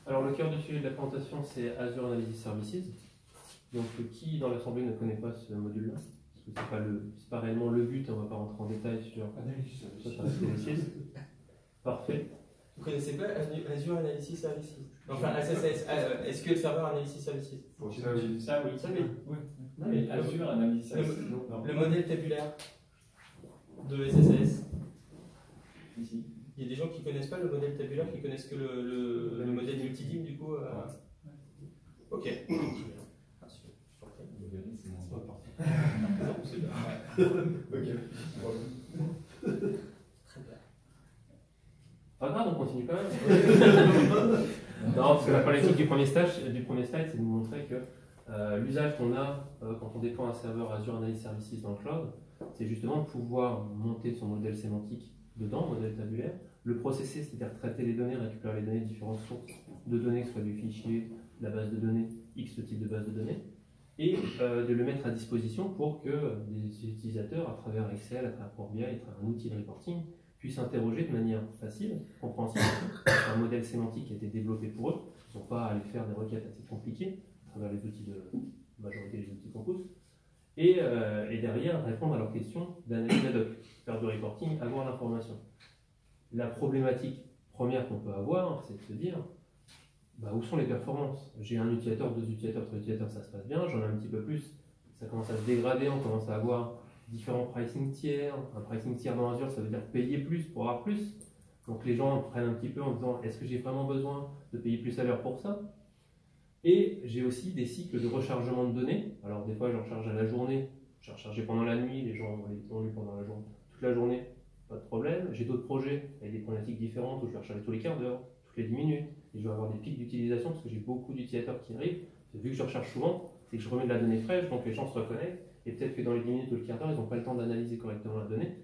Alors, le cœur du sujet de la présentation, c'est Azure Analysis Services. Donc, qui dans l'Assemblée ne connaît pas ce module-là? Parce que c'est pas réellement le but, on ne va pas rentrer en détail sur Analysis. Parfait. Vous ne connaissez pas Azure Analysis Services? Enfin, SSS, SQL Server Analysis Services. Ça, oui. Ça, oui. Non, mais Azure Analysis Services. Le modèle tabulaire de SSS. Ici. Il y a des gens qui ne connaissent pas le modèle tabulaire, qui connaissent que le modèle multidim, du coup. Ok. Pas grave, on continue quand même. Non, parce que la problématique du premier slide, c'est de vous montrer que l'usage qu'on a quand on déploie un serveur Azure Analysis Services dans le cloud, c'est justement de pouvoir monter son modèle sémantique dedans, modèle tabulaire, le processer, c'est-à-dire traiter les données, récupérer les données de différentes sources de données, que ce soit du fichier, de la base de données, X type de base de données, et de le mettre à disposition pour que des utilisateurs, à travers Excel, à travers Power BI, à travers un outil de reporting, puissent interroger de manière facile, compréhensible, un modèle sémantique qui a été développé pour eux. Ils n'ont pas à aller faire des requêtes assez compliquées à travers les outils de majorité des outils qu'on pousse. Et derrière, répondre à leurs questions d'analyse ad hoc, faire du reporting, avoir l'information. La problématique première qu'on peut avoir, c'est de se dire où sont les performances. J'ai un utilisateur, deux utilisateurs, trois utilisateurs, ça se passe bien, j'en ai un petit peu plus, ça commence à se dégrader, on commence à avoir différents pricing tiers. Un pricing tiers dans Azure, ça veut dire payer plus pour avoir plus. Donc les gens prennent un petit peu en disant est-ce que j'ai vraiment besoin de payer plus à l'heure pour ça? Et j'ai aussi des cycles de rechargement de données. Alors des fois je recharge à la journée, je vais recharger pendant la nuit, les gens ont lu pendant la journée, toute la journée, pas de problème. J'ai d'autres projets avec des problématiques différentes où je vais recharger tous les quarts d'heure, toutes les 10 minutes, et je vais avoir des pics d'utilisation parce que j'ai beaucoup d'utilisateurs qui arrivent. Vu que je recharge souvent, c'est que je remets de la donnée fraîche, donc les gens se reconnectent, et peut-être que dans les 10 minutes ou le quart d'heure, ils n'ont pas le temps d'analyser correctement la donnée.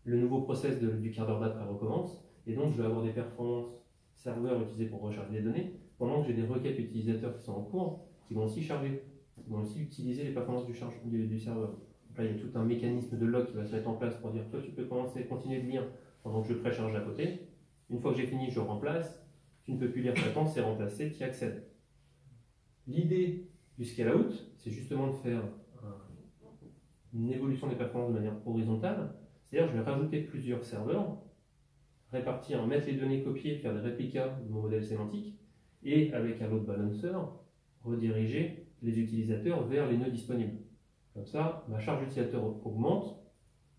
Le nouveau process du quart d'heure d'après recommence, et donc je vais avoir des performances serveurs utilisés pour recharger les données, pendant que j'ai des requêtes utilisateurs qui sont en cours, qui vont aussi charger, qui vont aussi utiliser les performances du serveur. Donc là, il y a tout un mécanisme de log qui va se mettre en place pour dire, toi tu peux continuer de lire pendant que je précharge à côté. Une fois que j'ai fini, je remplace. Tu ne peux plus lire, t'attends, c'est remplacé, tu y accèdes. L'idée du scale-out, c'est justement de faire une évolution des performances de manière horizontale. C'est-à-dire, je vais rajouter plusieurs serveurs, répartir, mettre les données copiées, faire des réplicas de mon modèle sémantique, et avec un load balancer, rediriger les utilisateurs vers les nœuds disponibles. Comme ça, ma charge utilisateur augmente,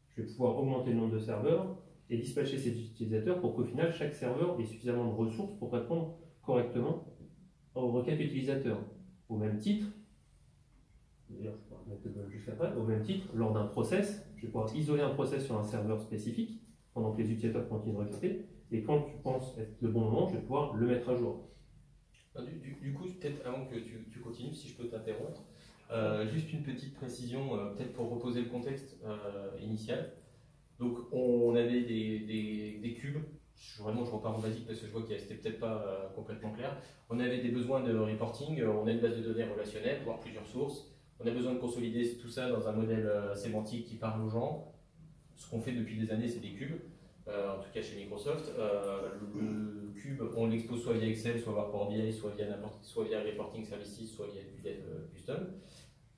je vais pouvoir augmenter le nombre de serveurs et dispatcher ces utilisateurs pour qu'au final, chaque serveur ait suffisamment de ressources pour répondre correctement aux requêtes utilisateurs. Au même titre, d'ailleurs, je pourrais mettre juste après, au même titre, lors d'un process, je vais pouvoir isoler un process sur un serveur spécifique pendant que les utilisateurs continuent de requêter, et quand tu penses être le bon moment, je vais pouvoir le mettre à jour. Du coup, peut-être avant que tu continues, si je peux t'interrompre, juste une petite précision, peut-être pour reposer le contexte initial. Donc, on avait des cubes. Vraiment, je repars en basique parce que je vois que c'était peut-être pas complètement clair. On avait des besoins de reporting, on a une base de données relationnelle, voire plusieurs sources. On a besoin de consolider tout ça dans un modèle sémantique qui parle aux gens. Ce qu'on fait depuis des années, c'est des cubes, en tout cas chez Microsoft. Le cube, on l'expose soit via Excel, soit via Power BI, soit via Reporting Services, soit via du Dev Custom.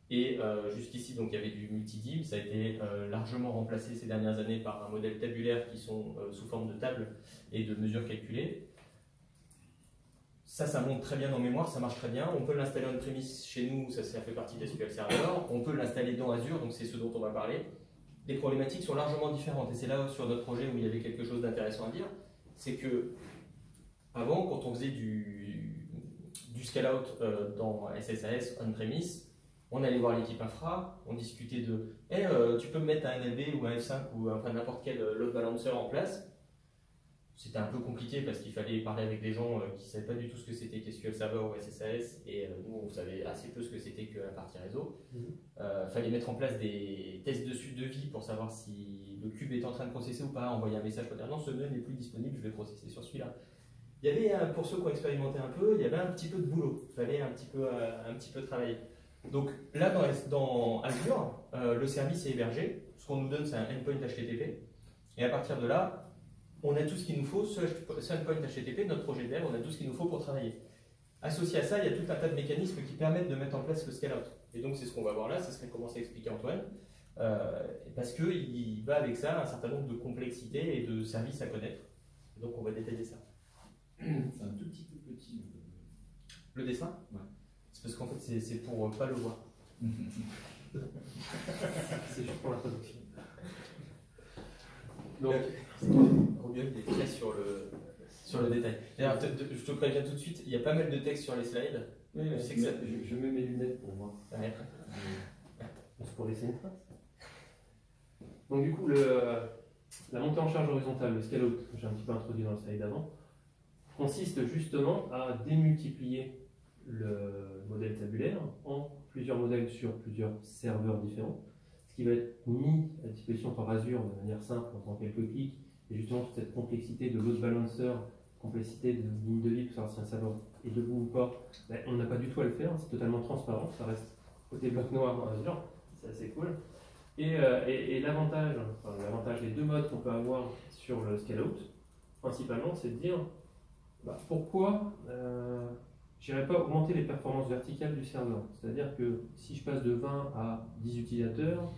Et jusqu'ici, donc, il y avait du multidim, ça a été largement remplacé ces dernières années par un modèle tabulaire qui sont sous forme de tables et de mesures calculées. Ça monte très bien en mémoire, ça marche très bien. On peut l'installer en prémisse chez nous, ça fait partie des SQL Server. On peut l'installer dans Azure, donc c'est ce dont on va parler. Les problématiques sont largement différentes et c'est là sur notre projet où il y avait quelque chose d'intéressant à dire. C'est que avant, quand on faisait du scale-out dans SSAS on-premise, on allait voir l'équipe infra, on discutait de tu peux me mettre un NLB ou un F5 ou enfin n'importe quel load balancer en place. C'était un peu compliqué parce qu'il fallait parler avec des gens qui ne savaient pas du tout ce que c'était qu'SQL Server ou SSAS et nous on savait assez peu ce que c'était que la partie réseau. Fallait mettre en place des tests de suite de vie pour savoir si le cube est en train de processer ou pas, envoyer un message pour dire non, ce nœud n'est plus disponible, je vais processer sur celui-là. Il y avait, pour ceux qui ont expérimenté un peu, il y avait un petit peu de boulot, il fallait un petit peu travailler. Donc là dans Azure, le service est hébergé, ce qu'on nous donne c'est un endpoint HTTP et à partir de là, on a tout ce qu'il nous faut, ce endpoint HTTP, notre projet de dev, on a tout ce qu'il nous faut pour travailler. Associé à ça, il y a tout un tas de mécanismes qui permettent de mettre en place le scale-out. Et donc, c'est ce qu'on va voir là, c'est ce qu'a commencé à expliquer Antoine, parce qu'il va avec ça un certain nombre de complexités et de services à connaître. Donc, on va détailler ça. C'est un tout petit peu petit. Le dessin? Ouais. C'est parce qu'en fait, c'est pour pas le voir. C'est juste pour l'introduction. Donc, on vient des traits sur le détail. D'ailleurs, je te préviens tout de suite, il y a pas mal de texte sur les slides. oui, Je sais que ça- je mets mes lunettes pour voir. Ouais. C'est pour laisser une trace. Donc du coup, la montée en charge horizontale, le scale-out, que j'ai un petit peu introduit dans le slide d'avant, consiste justement à démultiplier le modèle tabulaire en plusieurs modèles sur plusieurs serveurs différents, ce qui va être mis à disposition par Azure de manière simple en quelques clics, et justement toute cette complexité de load balancer, complexité de ligne de vie pour savoir si un serveur est debout ou pas, ben, on n'a pas du tout à le faire, c'est totalement transparent, ça reste côté bloc noir dans Azure, c'est assez cool. Et l'avantage, les deux modes qu'on peut avoir sur le scale-out, principalement, c'est de dire bah, pourquoi je n'irais pas augmenter les performances verticales du serveur. C'est-à-dire que si je passe de 20 à 10 utilisateurs,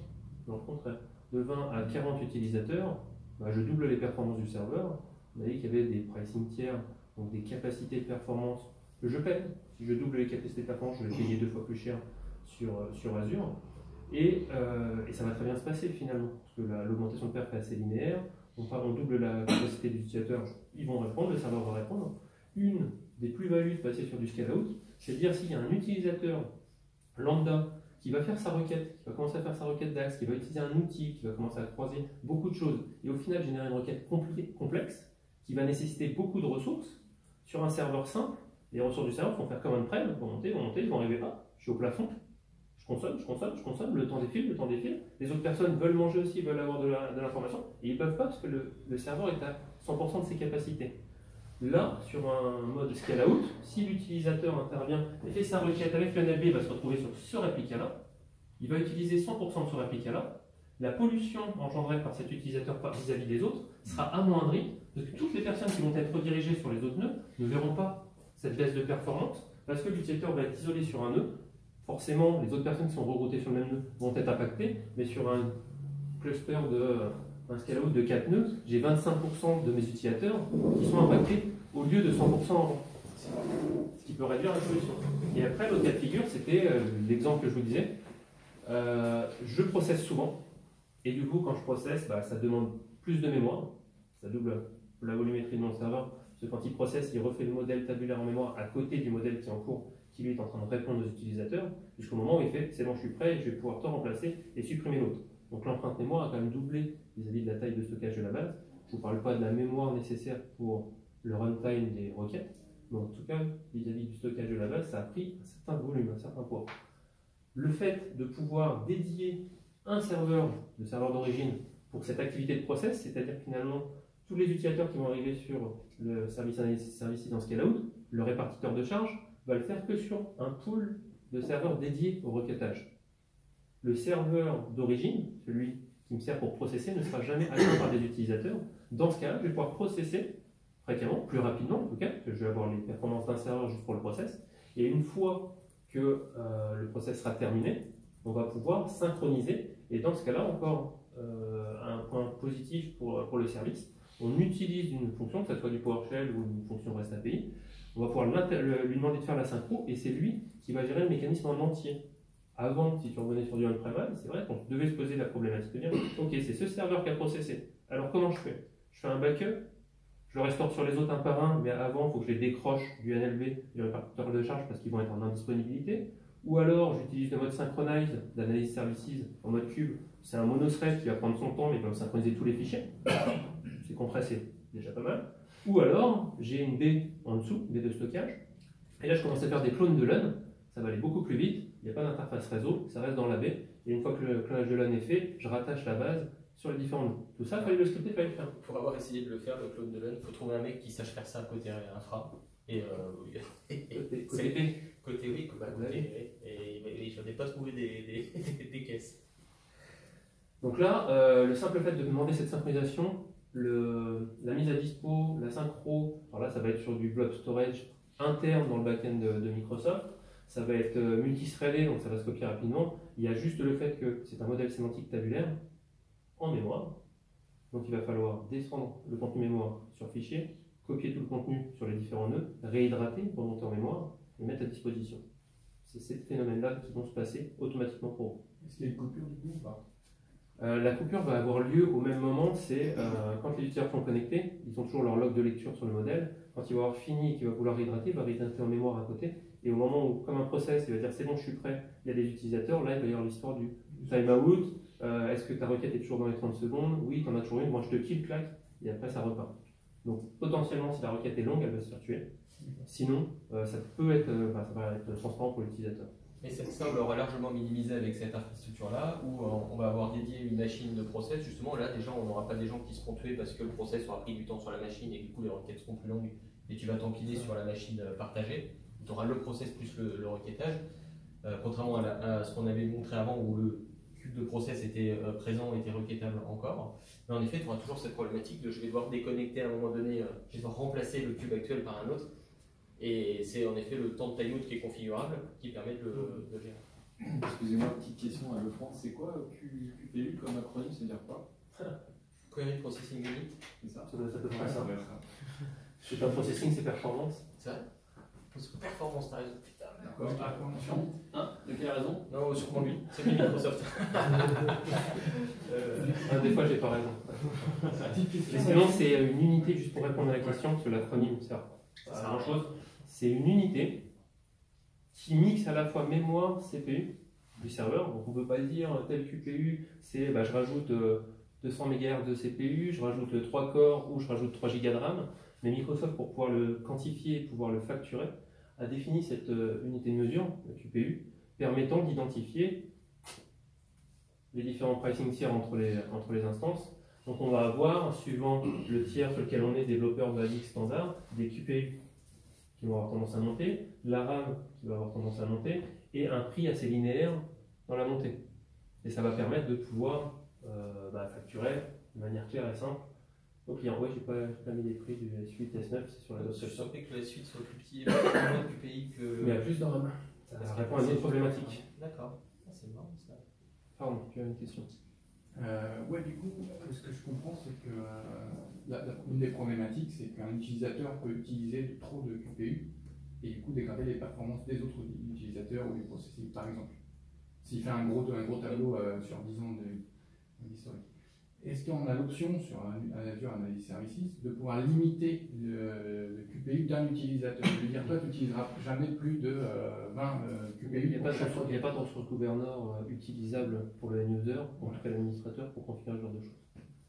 non, le contraire, de 20 à 40 utilisateurs, bah, je double les performances du serveur. On a dit qu'il y avait des pricing tiers, donc des capacités de performance que je paye. Si je double les capacités de performance, je vais payer 2 fois plus cher sur Azure. Et ça va très bien se passer finalement, parce que l'augmentation de perf est assez linéaire. On double la capacité des utilisateurs, ils vont répondre, le serveur va répondre. Une des plus-values de passer sur du scale-out, c'est de dire s'il y a un utilisateur lambda qui va faire sa requête, qui va commencer à faire sa requête d'Axe, qui va utiliser un outil, qui va commencer à croiser beaucoup de choses, et au final générer une requête complexe, qui va nécessiter beaucoup de ressources, sur un serveur simple, les ressources du serveur vont faire comme un prêt, vont monter, ils vont arriver là, je suis au plafond, je consomme, le temps défile, les autres personnes veulent manger aussi, veulent avoir de l'information, et ils ne peuvent pas parce que le serveur est à 100% de ses capacités. Là, sur un mode scale-out, si l'utilisateur intervient et fait sa requête avec le NLB, il va se retrouver sur ce réplica-là, il va utiliser 100% de ce réplica-là, la pollution engendrée par cet utilisateur vis-à-vis des autres sera amoindrie, parce que toutes les personnes qui vont être redirigées sur les autres nœuds ne verront pas cette baisse de performance, parce que l'utilisateur va être isolé sur un nœud. Forcément, les autres personnes qui sont regroupées sur le même nœud vont être impactées, mais sur un cluster un scale-out de 4 nœuds, j'ai 25% de mes utilisateurs qui sont impactés au lieu de 100% avant. Ce qui peut réduire la pollution. Et après, l'autre cas de figure, c'était l'exemple que je vous disais. Je processe souvent, et du coup, quand je processe, bah, ça demande plus de mémoire, ça double la volumétrie de mon serveur, parce que quand il processe, il refait le modèle tabulaire en mémoire à côté du modèle qui est en cours, qui lui est en train de répondre aux utilisateurs, jusqu'au moment où il fait c'est bon, je suis prêt, je vais pouvoir te remplacer et supprimer l'autre. Donc l'empreinte mémoire a quand même doublé vis-à-vis de la taille de stockage de la base. Je ne vous parle pas de la mémoire nécessaire pour le runtime des requêtes, mais en tout cas, vis-à-vis du stockage de la base, ça a pris un certain volume, un certain poids. Le fait de pouvoir dédier un serveur, le serveur d'origine, pour cette activité de process, c'est-à-dire finalement tous les utilisateurs qui vont arriver sur le service dans Scale-out, le répartiteur de charge, va le faire que sur un pool de serveurs dédiés au requêtage. Le serveur d'origine, celui qui me sert pour processer, ne sera jamais atteint par des utilisateurs. Dans ce cas-là, je vais pouvoir processer fréquemment, plus rapidement en tout cas, que je vais avoir les performances d'un serveur juste pour le process. Et une fois que le process sera terminé, on va pouvoir synchroniser. Et dans ce cas-là, encore un point positif pour le service, on utilise une fonction, que ce soit du PowerShell ou une fonction REST API, on va pouvoir lui demander de faire la synchro et c'est lui qui va gérer le mécanisme en entier. Avant, si tu revenais sur du on-premise, c'est vrai qu'on devait se poser la problématique de dire ok, c'est ce serveur qui a processé. Alors comment je fais? Je fais un backup, je le restaure sur les autres un par un, mais avant, il faut que je les décroche du NLB, du répartiteur de charge, parce qu'ils vont être en indisponibilité. Ou alors, j'utilise le mode synchronize d'analyse services en mode cube. C'est un monothread qui va prendre son temps, mais il va me synchroniser tous les fichiers. C'est compressé, déjà pas mal. Ou alors, j'ai une baie en dessous, baie de stockage. Et là, je commence à faire des clones de LUN. Ça va aller beaucoup plus vite. Il n'y a pas d'interface réseau, ça reste dans la baie. Et une fois que le clonage de LUN est fait, je rattache la base sur les différents nœuds. Tout ça, il fallait le scripter, il fallait le faire. Pour avoir essayé de le faire, le clone de LUN, il faut trouver un mec qui sache faire ça côté infra. Et côté oui, et je n'ai pas trouvé des caisses. Donc là, le simple fait de demander cette synchronisation, la mise à dispo, la synchro, alors là ça va être sur du blob storage interne dans le back-end de Microsoft. Ça va être multithreadé, donc ça va se copier rapidement. Il y a juste le fait que c'est un modèle sémantique tabulaire en mémoire. Donc il va falloir descendre le contenu mémoire sur fichier, copier tout le contenu sur les différents nœuds, réhydrater, remonter en mémoire et mettre à disposition. C'est ces phénomènes-là qui vont se passer automatiquement pour vous. Est-ce qu'il y a une coupure du coup ou pas? La coupure va avoir lieu au même moment, c'est quand les utilisateurs sont connectés, ils ont toujours leur log de lecture sur le modèle. Quand il va avoir fini et qu'il va vouloir réhydrater, il va réhydrater en mémoire à côté. Et au moment où, comme un process, il va dire c'est bon, je suis prêt, il y a des utilisateurs, là il va y avoir l'histoire du timeout. Est-ce que ta requête est toujours dans les 30 secondes? Oui, tu en as toujours une, moi je te kill, clac, et après ça repart. Donc potentiellement, si la requête est longue, elle va se faire tuer. Sinon, ça peut être, ça va être transparent pour l'utilisateur. Et ça, on l'aura largement minimisé avec cette infrastructure-là, où on va avoir dédié une machine de process. Justement, là, déjà, on n'aura pas des gens qui seront tués parce que le process aura pris du temps sur la machine et du coup, les requêtes seront plus longues et tu vas t'empiler sur la machine partagée. Tu auras le process plus le requêtage. Contrairement à ce qu'on avait montré avant, où le cube de process était présent, était requêtable encore. Mais en effet, tu auras toujours cette problématique de je vais devoir déconnecter à un moment donné, je vais devoir remplacer le cube actuel par un autre. Et c'est en effet le temps de timeout qui est configurable qui permet de le gérer. Excusez-moi, petite question à Lefrance, c'est quoi QPU comme acronyme, ça veut dire quoi? Query Processing Unit. C'est ça? Ça doit être à peu près Ouais, ça. ça doit être ça. C'est pas processing, c'est performance. C'est vrai? Performance, t'as raison. Putain, merde. D'accord. De quelle raison? Non, sûrement lui. C'est lui Microsoft. Des fois, j'ai pas raison. Mais sinon, c'est une unité, juste pour répondre à la question, parce que l'acronyme sert à grand chose. C'est une unité qui mixe à la fois mémoire, CPU du serveur. Donc on ne peut pas dire tel QPU, c'est je rajoute 200 MHz de CPU, je rajoute 3 corps ou je rajoute 3 Go de RAM. Mais Microsoft, pour pouvoir le quantifier et pouvoir le facturer, a défini cette unité de mesure, le QPU, permettant d'identifier les différents pricing tiers entre les instances. Donc on va avoir, suivant le tiers sur lequel on est, développeur basique standard, des QPU qui vont avoir tendance à monter, la RAM qui va avoir tendance à monter, et un prix assez linéaire dans la montée. Et ça va permettre de pouvoir facturer de manière claire et simple au client. Oui, j'ai pas mis les prix du S8, S9, c'est sur la Je dose suis seule. surpris que la suite soit plus petite, moins de QPI que. Mais il y a plus de RAM. Ça répond à une autre problématique. D'accord. C'est marrant ça. Pardon, tu as une question? Ouais, du coup, ce que je comprends, c'est que une des problématiques, c'est qu'un utilisateur peut utiliser trop de QPU et du coup dégrader les performances des autres utilisateurs ou du processing, par exemple. S'il fait un gros tableau sur 10 ans d'historique. Est-ce qu'on a l'option sur Azure Analysis Services de pouvoir limiter le QPU d'un utilisateur? Je veux dire, toi, tu n'utiliseras jamais plus de 20 QPU. Il n'y a pas de ressource gouverneur utilisable pour le end-user, en tout cas l'administrateur, pour configurer ce genre de choses.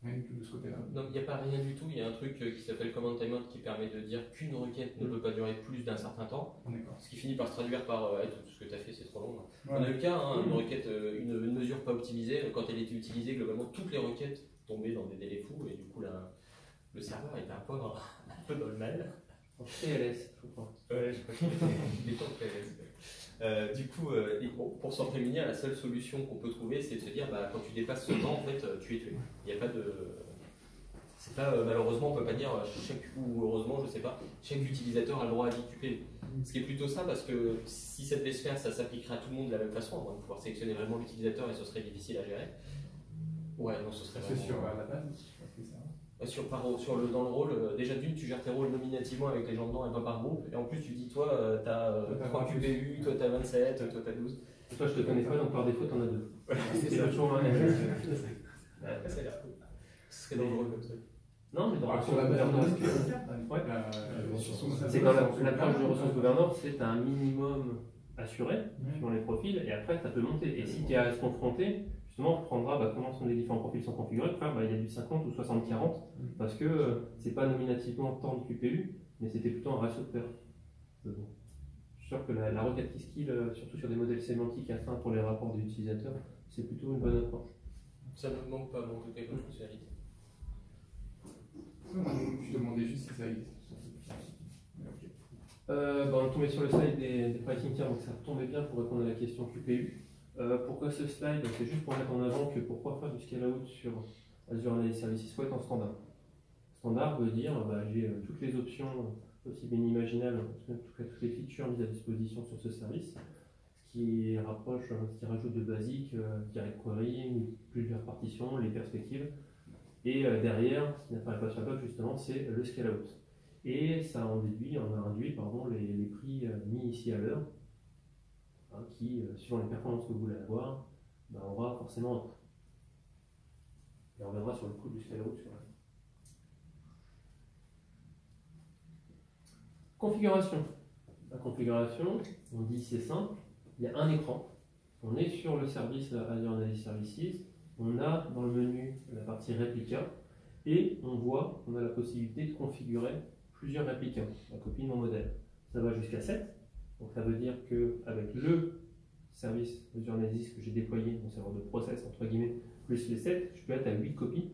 Rien du tout de ce côté-là. Non, il n'y a pas rien du tout. Il y a un truc qui s'appelle Command Timeout qui permet de dire qu'une requête ne peut pas durer plus d'un certain temps. D'accord. Ce qui finit par se traduire par tout ce que tu as fait, c'est trop long. Ouais. On a eu le cas, une requête, une mesure pas optimisée, quand elle était utilisée, globalement, toutes les requêtes tombaient dans des délais fous et du coup, le serveur était un peu dans le mal. En TLS, je crois. Ouais, je crois qu'il est en PLS. Du coup, pour s'en prémunir, la seule solution qu'on peut trouver, c'est de se dire quand tu dépasses ce temps, en fait, tu es tué. Il n'y a pas de. C'est pas, malheureusement, on peut pas dire ou heureusement, je sais pas, chaque utilisateur a le droit à 10 QPU. Ce qui est plutôt ça, parce que si ça devait se faire, ça s'appliquerait à tout le monde de la même façon, à moins de pouvoir sélectionner vraiment l'utilisateur et ce serait difficile à gérer. Ouais, non, ce serait C'est vraiment. sur la base, c'est ça. Dans le rôle, déjà d'une, tu gères tes rôles nominativement avec les gens dedans et pas par groupe. Et en plus, tu dis, toi, t'as 3 QPU, toi, t'as 27, toi, t'as 12. Et toi, je te connais pas, donc par défaut, t'en as 2. C'est pas toujours un même. Après, ça a l'air cool. Ce serait dangereux comme ça. Non, mais dans Sur la base Ouais. C'est dans l'approche de ressources gouverneur, c'est un minimum assuré suivant les profils, et après, ça peut monter. Et si tu es à se confronter, justement, on prendra comment sont les différents profils sont configurés. Il y a du 50 ou 60-40, parce que c'est pas nominativement tant de QPU, mais c'était plutôt un ratio de perte. Je suis sûr que la requête qui skill, surtout sur des modèles sémantiques atteints pour les rapports des utilisateurs, c'est plutôt une bonne approche. Ça ne me manque pas, en tout cas, comme fonctionnalité. Je demandais juste si ça existe. On tombait sur le slide des pricing tiers, donc ça tombait bien pour répondre à la question QPU. Pourquoi ce slide? C'est juste pour mettre en avant que pourquoi faire du scale-out sur Azure Analysis Services, il faut être en standard. Standard veut dire j'ai toutes les options possible et inimaginable, en tout cas toutes les features mises à disposition sur ce service, ce qui rajoute de basique, direct query, plusieurs partitions, les perspectives. Et derrière, ce qui n'apparaît pas sur la doc justement, c'est le scale-out. Et ça en induit les prix mis ici à l'heure, hein, qui, suivant les performances que vous voulez avoir, aura forcément un prix. Et on reviendra sur le coût du scale-out. Configuration. La configuration, on dit c'est simple, il y a un écran, on est sur le service Azure Analysis Services, on a dans le menu la partie réplica et on voit qu'on a la possibilité de configurer plusieurs réplicas, la copie de mon modèle. Ça va jusqu'à 7, donc ça veut dire qu'avec le service Azure Analysis que j'ai déployé, mon serveur de process entre guillemets, plus les 7, je peux être à 8 copies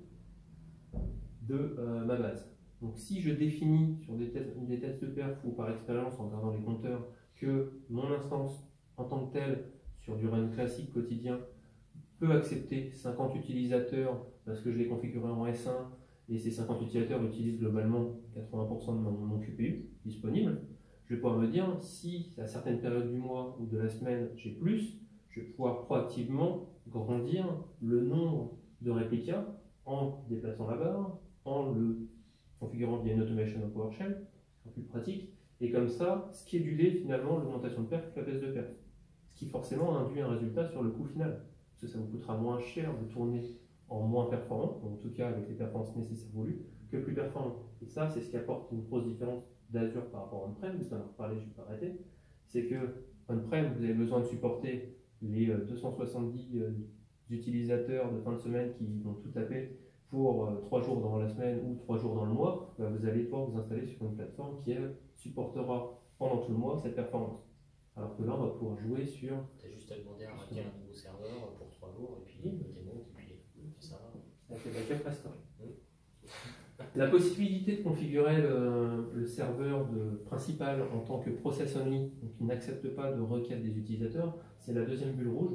de ma base. Donc si je définis sur des tests de perf ou par expérience en regardant les compteurs que mon instance en tant que telle sur du run classique quotidien peut accepter 50 utilisateurs parce que je l'ai configuré en S1 et ces 50 utilisateurs utilisent globalement 80% de mon QPU disponible, je vais pouvoir me dire si à certaines périodes du mois ou de la semaine j'ai plus, je vais pouvoir proactivement grandir le nombre de réplicas en déplaçant la barre, en le configurant via une automation en PowerShell, c'est plus pratique, et comme ça, scheduler finalement l'augmentation de perf et la baisse de perf. Ce qui forcément induit un résultat sur le coût final, parce que ça vous coûtera moins cher de tourner en moins performant, en tout cas avec les performances nécessaires voulues, que plus performant. Et ça, c'est ce qui apporte une grosse différence d'Azure par rapport à on-prem, vous en avez reparlé, je ne vais pas arrêter, c'est que on-prem, vous avez besoin de supporter les 270 utilisateurs de fin de semaine qui vont tout taper pour 3 jours dans la semaine ou 3 jours dans le mois, vous allez pouvoir vous installer sur une plateforme qui, elle, supportera pendant tout le mois cette performance. Alors que là, on va pouvoir jouer sur... Tu as juste à demander à racler un nouveau serveur pour 3 jours, et puis il démonte, et puis ça va. Avec les backups restants. La possibilité de configurer le serveur principal en tant que process only, donc qui n'accepte pas de requête des utilisateurs, c'est la deuxième bulle rouge.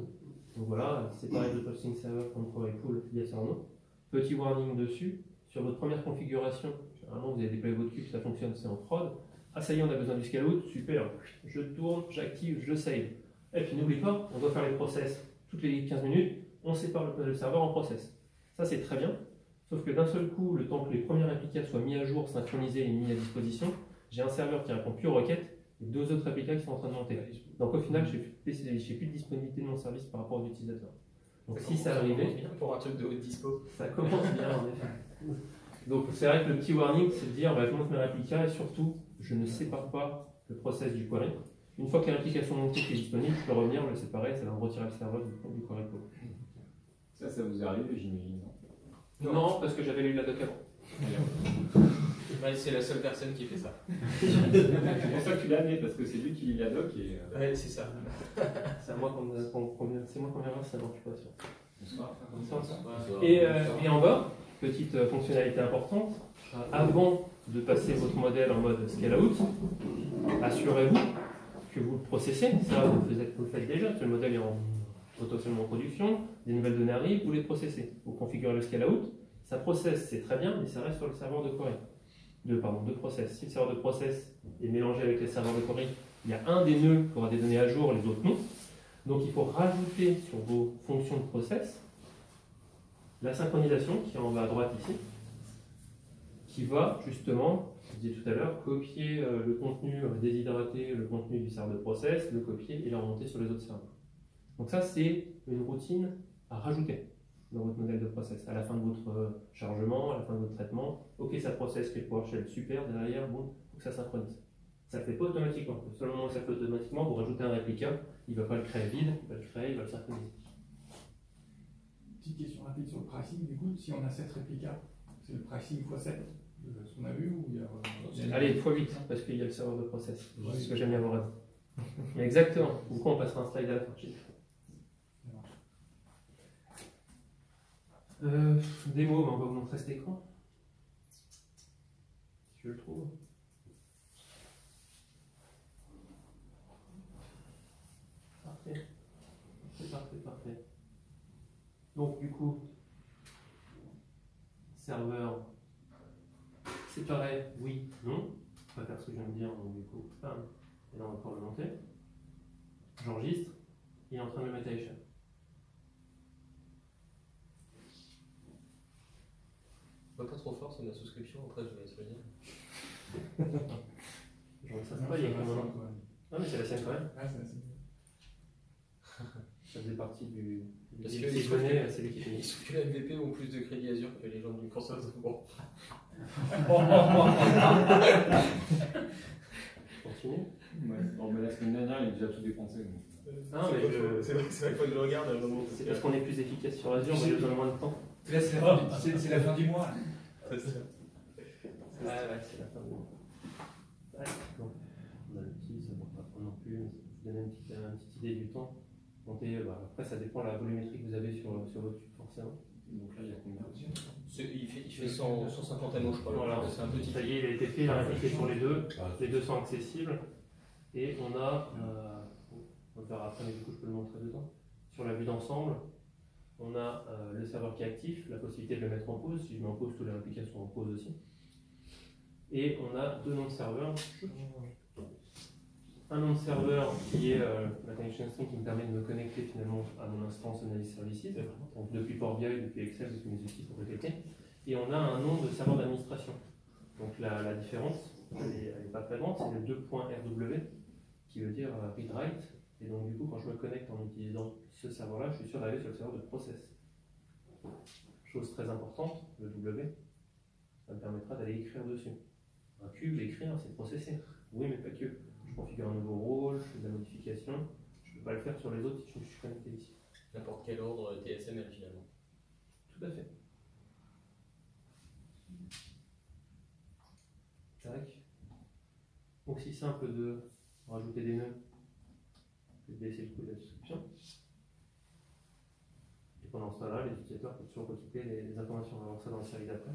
Donc voilà, séparer le posting server from query pool, yes or no. Petit warning dessus, sur votre première configuration, généralement vous avez déployé votre cube, ça fonctionne, c'est en prod. Ah ça y est, on a besoin du scale-out, super, je tourne, j'active, je save. Et puis n'oublie pas, on doit faire les process toutes les 15 minutes, on sépare le serveur en process. Ça c'est très bien, sauf que d'un seul coup, le temps que les premières réplicas soient mis à jour, synchronisés et mis à disposition, j'ai un serveur qui répond plus aux requêtes et 2 autres réplicas qui sont en train de monter. Donc au final, je n'ai plus de disponibilité de mon service par rapport aux utilisateurs. Donc si ça arrivait, bien pour un truc de haute dispo. ça commence bien en effet. Donc c'est vrai que le petit warning, c'est de dire je monte mes réplicas et surtout, je ne sépare pas le process du query. Une fois que la réplication montée est disponible, je peux revenir, le séparer, ça va me retirer le serveur du query pool. Ça vous est arrivé, j'imagine, non? Non, parce que j'avais lu la doc avant. Ouais, c'est la seule personne qui fait ça. C'est pour ça que tu l'as amené, parce que c'est lui qui la doc et. Ouais, c'est ça. C'est à moi qu'on verra, ça marche pas sûr. Bonsoir. Et en bas, petite fonctionnalité importante, avant de passer votre modèle en mode scale-out, assurez-vous que vous le processez, ça vous le faites déjà, que le modèle est potentiellement en production, des nouvelles données arrivent, vous les processez. Vous configurez le scale-out, ça processe, c'est très bien, mais ça reste sur le serveur de query. De process. Si le serveur de process est mélangé avec les serveurs de query, il y a un des nœuds qui aura des données à jour, les autres non. Donc il faut rajouter sur vos fonctions de process la synchronisation qui est en bas à droite ici, qui va justement, je disais tout à l'heure, copier le contenu déshydraté, le contenu du serveur de process, le copier et le remonter sur les autres serveurs. Donc ça c'est une routine à rajouter dans votre modèle de process. À la fin de votre chargement, à la fin de votre traitement, ok, ça processe quelque PowerShell, super, derrière, bon, il faut que ça synchronise. Ça ne le fait pas automatiquement. Le seul moment où ça le fait automatiquement, vous rajoutez un réplica, il ne va pas le créer vide, il va le créer, il va le synchroniser. Petite question rapide sur le pricing, du coup, si on a 7 réplicas, c'est le pricing x7 de ce qu'on a vu ou il y a... Allez, x8, parce qu'il y a le serveur de process. C'est ce que j'aime bien vous raison. Mais exactement. Du coup, on passera un slide à la fin. Démo, on va vous montrer cet écran. Si je le trouve. Parfait. Parfait. Donc, du coup, serveur séparé, oui, non. vais faire ce que je viens de dire, donc du coup, bam, et là on va pouvoir le monter. J'enregistre, il est en train de le mettre à l'échelle. Pas trop fort, c'est ma souscription, après je vais se le dire. Genre, ça se passe, il y a quand même un an. Non, mais c'est la sienne quand même. Ah, c'est assez. Ça faisait partie du. Parce si que je connais, c'est lui qui finit. Il se trouve que la MVP ont plus de crédit Azure que les gens du Microsoft. Bon. Continue. Ouais. Bon, mais la semaine dernière, il a déjà tout dépensé. Donc. Non, mais C'est vrai qu'il faut que je regarde à un moment. c'est parce qu'on est plus efficace sur Azure, mais il a besoin de moins de temps. Là, c'est la fin du mois. Là. Ouais, c'est la fin du mois. Ouais, donc, on a l'outil, ça ne va pas prendre non plus, mais ça vous donne une petite idée du temps. Comptez, après, ça dépend de la volumétrie que vous avez sur votre tube, forcément. Donc là, il y a combien de Il fait 150 MO, je crois. Voilà, C'est un petit. ça y est, il a été fait, il a répliqué sur les deux. Les deux sont accessibles. Et on a, on va faire après, mais du coup, je peux le montrer dedans. Sur la vue d'ensemble, on a le serveur qui est actif, la possibilité de le mettre en pause. Si je mets en pause, toutes les réplications sont en pause aussi. Et on a deux noms de serveurs. Un nom de serveur qui est la connection string qui me permet de me connecter finalement à mon instance Analysis Services, donc depuis Power BI, depuis Excel, depuis mes outils pour connecter. Et on a un nom de serveur d'administration. Donc la différence, elle n'est pas très grande, c'est le 2.rw qui veut dire read write. Et donc du coup, quand je me connecte en utilisant ce serveur-là, je suis sûr d'arriver sur le serveur de process. Chose très importante, le W, ça me permettra d'aller écrire dessus. Un cube, écrire, c'est processer. Oui, mais pas que. Je configure un nouveau rôle, je fais de la modification. Je ne peux pas le faire sur les autres si je suis connecté ici. N'importe quel ordre TSML finalement. Tout à fait. Tac. Aussi simple de rajouter des nœuds que de baisser le coût de la description. Et pendant ce temps-là, les utilisateurs peuvent toujours recouper les informations. On va voir ça dans la série d'après.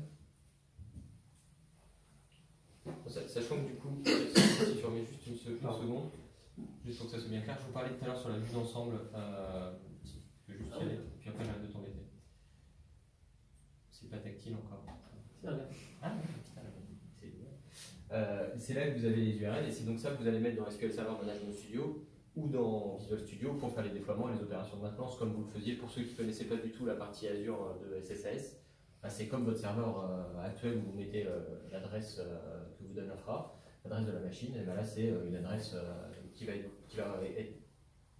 Sachant que du coup, si tu remets juste une seconde, juste pour que ça soit bien clair, je vous parlais tout à l'heure sur la vue d'ensemble, je vais juste y aller, puis après j'arrête de t'embêter. C'est pas tactile encore. C'est rien. Ah, c'est là que vous avez les URL et c'est donc ça que vous allez mettre dans SQL Server Management Studio ou dans Visual Studio pour faire les déploiements et les opérations de maintenance comme vous le faisiez. Pour ceux qui ne connaissaient pas du tout la partie Azure de SSAS, c'est comme votre serveur actuel où vous mettez l'adresse que vous donne l'infra, l'adresse de la machine, et bien là c'est une adresse qui va être